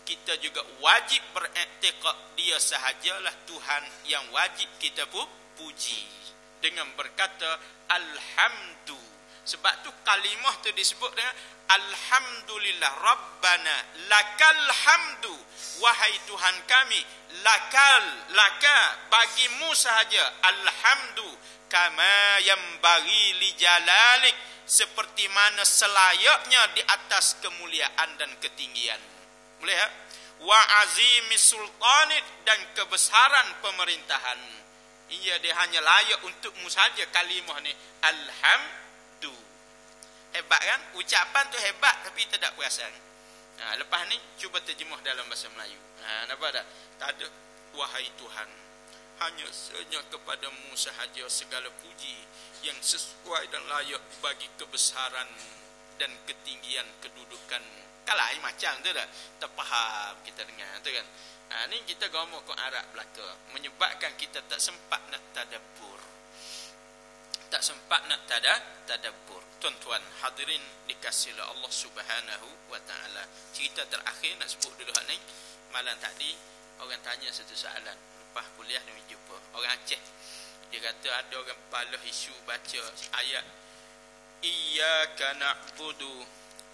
kita juga wajib beriktikad dia sahajalah Tuhan yang wajib kita puji dengan berkata alhamdu. Sebab tu kalimah tu disebut dengan alhamdulillah rabbana lakal hamdu, wahai Tuhan kami, laka bagimu sahaja alhamdu, kama yambaghi li jalalik, seperti mana selayaknya di atas kemuliaan dan ketinggian. Boleh tak? Wa azimi sultanit, dan kebesaran pemerintahan. Ia dia hanya layak untukmu saja kalimah ni alhamdu. Hebat kan? Ucapan tu hebat tapi tidak perasaan. Lepas ni cuba terjemah dalam bahasa Melayu. Nampak tak? Tak ada. Wahai Tuhan, hanya sahaja kepadamu sahaja segala puji yang sesuai dan layak bagi kebesaranmu dan ketinggian kedudukanmu. Kalau ini macam tu dah terfaham kita dengar tu kan. Ni kita ngomong ke Arab belaka, menyebabkan kita tak sempat nak tadabbur. Tak sempat nak tadabbur. Tuan-tuan hadirin dikasihi Allah Subhanahu wa taala. Cerita terakhir nak sebut dulu hak ni. Malam tadi orang tanya satu soalan. Lepas kuliah ni jumpa orang Aceh. Dia kata ada orang palah isu baca ayat iyyaka na'budu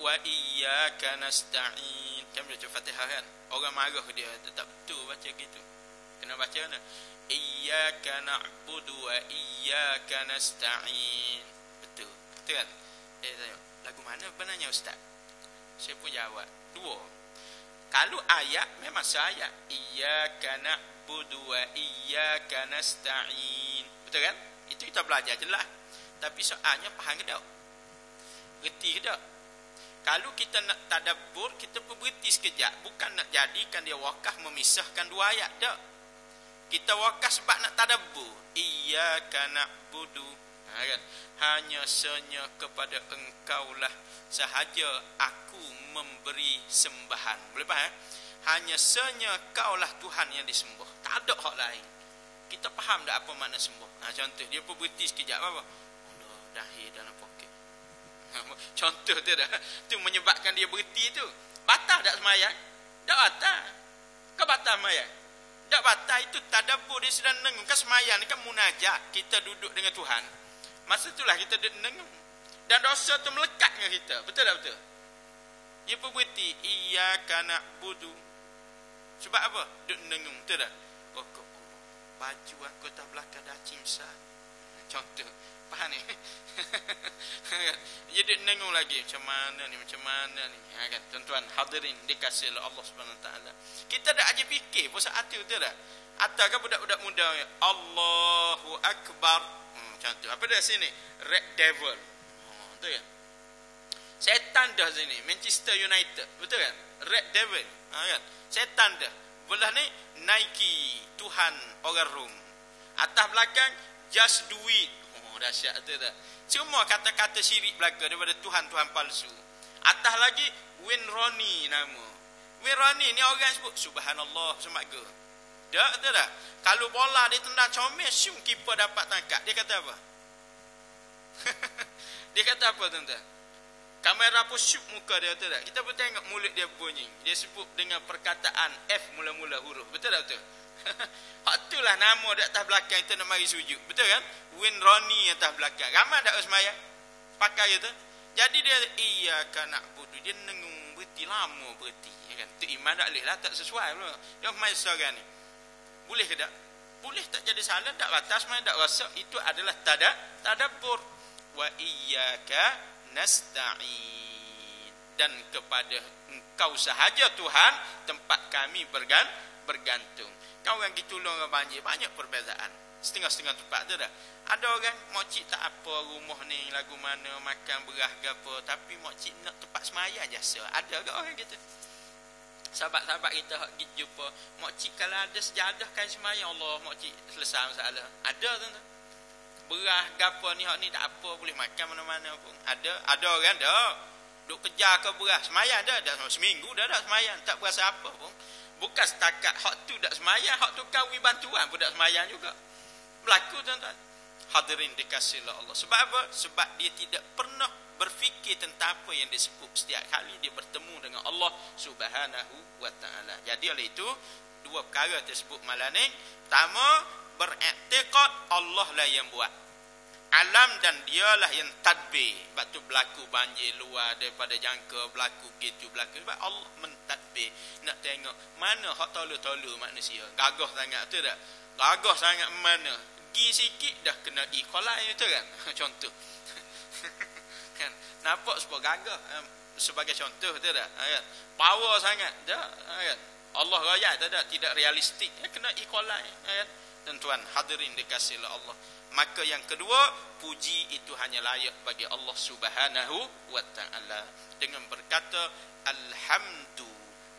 wa iyyaka nasta'in. Kan baca Fatihah kan? Orang marah dia, tak betul baca gitu. Kena baca mana? Iyyaka na'budu wa iyyaka nasta'in. Betul. Betul kan? Dia tanya, lagu mana benarnya ustaz? Saya pun jawab, 2. Kalau ayat memang seayat iyyaka na'budu wa iyyaka nasta'in. Betul kan? Itu kita belajar jelas. Tapi soalnya faham ke tak? Reti ke tak? Kalau kita nak tadabbur, kita pun berhenti sekejap. Bukan nak jadikan dia wakaf memisahkan 2 ayat tak? Kita wakaf sebab nak tadabbur. Iyyaka na'budu, kan? Hanya senya kepada engkaulah sahaja aku memberi sembahan. Boleh faham? Hanya senya kaulah Tuhan yang disembah. Tak ada hak lain. Kita faham tak apa makna sembah? Contoh, dia pun berhenti sekejap apa? Allah, dahi dalam poket. Contoh tu dah. Tu menyebabkan dia berhenti tu. Batal tak semayang? Tak batal. Kau batal semayang? Tak batal. Itu tadabbur, dia sedang dengung. Kan semayang ni kan munajat. Kita duduk dengan Tuhan. Masa itulah kita duduk dengung. Dan dosa tu melekat dengan kita. Betul tak betul? Dia pun berhenti. Iyyaka na'budu Sebab apa? Duk nengung, betul tak? Oh, baju aku tak belakang dah cimsa. Contoh, faham ni? Jadi nengung lagi macam mana ni, kan? Tuan-tuan hadirin dikasihi oleh Allah Subhanahu taala. Kita dak aja fikir pun saat itu, betul tak? Ataukah budak-budak muda Allahu Akbar. Contoh, apa dah sini? Red Devil. Betul kan? Setan dah sini, Manchester United, betul kan? Red Devil, kan? Setan dah. Belah ni Nike, Tuhan orang Rom. Atas belakang just do it. Dahsyat tu dah. Semua kata-kata syirik belaka daripada Tuhan-Tuhan palsu. Atas lagi Wayne Rooney nama. Wayne Rooney ni orang sebut subhanallah semaga. Dak tu dah. Kalau bola dia tendang comel, syum keeper dapat tangkap. Dia kata apa? Dia kata apa tuan-tuan? Kamera pun syuk muka dia, betul tak? Kita pun tengok mulut dia bunyi. Dia sebut dengan perkataan F mula-mula huruf. Betul tak betul? Hak itulah nama di atas belakang itu nak mari sujud. Betul kan? Wayne Rooney atas belakang. Ramai tak sembahyang? Pakai itu. Jadi dia iyyaka na'budu. Dia nengung berhenti lama berhenti. Ya kan? Tu iman tak boleh lah. Tak sesuai pula. Dia main seorang ni. Boleh ke tak? Boleh tak jadi salah. Tak batas main tak rasa. Itu adalah tadabbur. Wa iyyaka nasta'in, dan kepada engkau sahaja Tuhan tempat kami bergantung. Kau orang gitu orang banjir banyak perbezaan. Setengah-setengah tempat tu dah. Ada orang mokcik tak apa rumah ni lagu mana makan beras ke apa, tapi mokcik nak tempat semaya jasa. Ada ke orang gitu? Sahabat-sahabat kita hak pergi jumpa mokcik, kalau ada sejadah kan semaya Allah mokcik selesai masalah. Ada tu. Beras gapo ni hak ni tak apa, boleh makan mana-mana pun. Ada orang dah duk kejar ke beras sembahyang dah seminggu dah sembahyang tak berasa apa pun. Bukan setakat hak tu dak sembahyang, hak tu kawi bantuan pun dak sembahyang juga. Berlaku tuan-tuan. Hadirin dikasihi Allah. Sebab apa? Sebab dia tidak pernah berfikir tentang apa yang disebut setiap kali dia bertemu dengan Allah Subhanahu wa taala. Jadi oleh itu dua perkara tersebut malam ni. Pertama, beriktikad Allah lah yang buat alam dan dialah yang tadbir. Sebab tu berlaku banjir luar daripada jangka, berlaku gitu berlaku sebab Allah mentadbir. Nak tengok mana hak tolu-tolu manusia gagah sangat tu tak? Gagah sangat mana gi sikit dah kena ikolai tu kan. Contoh kan nampak sebab gagah sebagai contoh tu tak? Power sangat dah kan. Allah raya tidak realistik, kena ikolai kan. Tuan-tuan hadirin dikasihi Allah. Maka yang kedua, puji itu hanya layak bagi Allah Subhanahu wa taala dengan berkata alhamdu.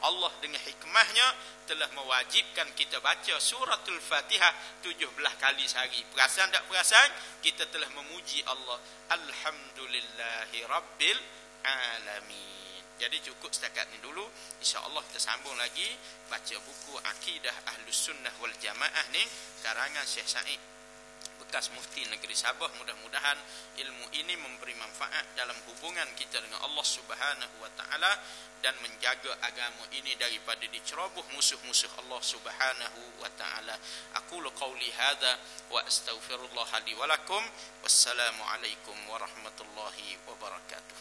Allah dengan hikmahnya telah mewajibkan kita baca suratul Fatihah 17 kali sehari. Perasan tak perasan? Kita telah memuji Allah. Alhamdulillahi rabbil alamin. Jadi cukup setakat ni dulu. InsyaAllah kita sambung lagi baca buku Akidah Ahlus Sunnah wal Jamaah ni karangan Syekh Said bekas mufti negeri Sabah. Mudah-mudahan ilmu ini memberi manfaat dalam hubungan kita dengan Allah Subhanahu wa taala dan menjaga agama ini daripada diceroboh musuh-musuh Allah Subhanahu wa taala. Aqulu qauli hadza wa astaghfirullah li wa lakum. Wassalamu alaikum warahmatullahi wabarakatuh.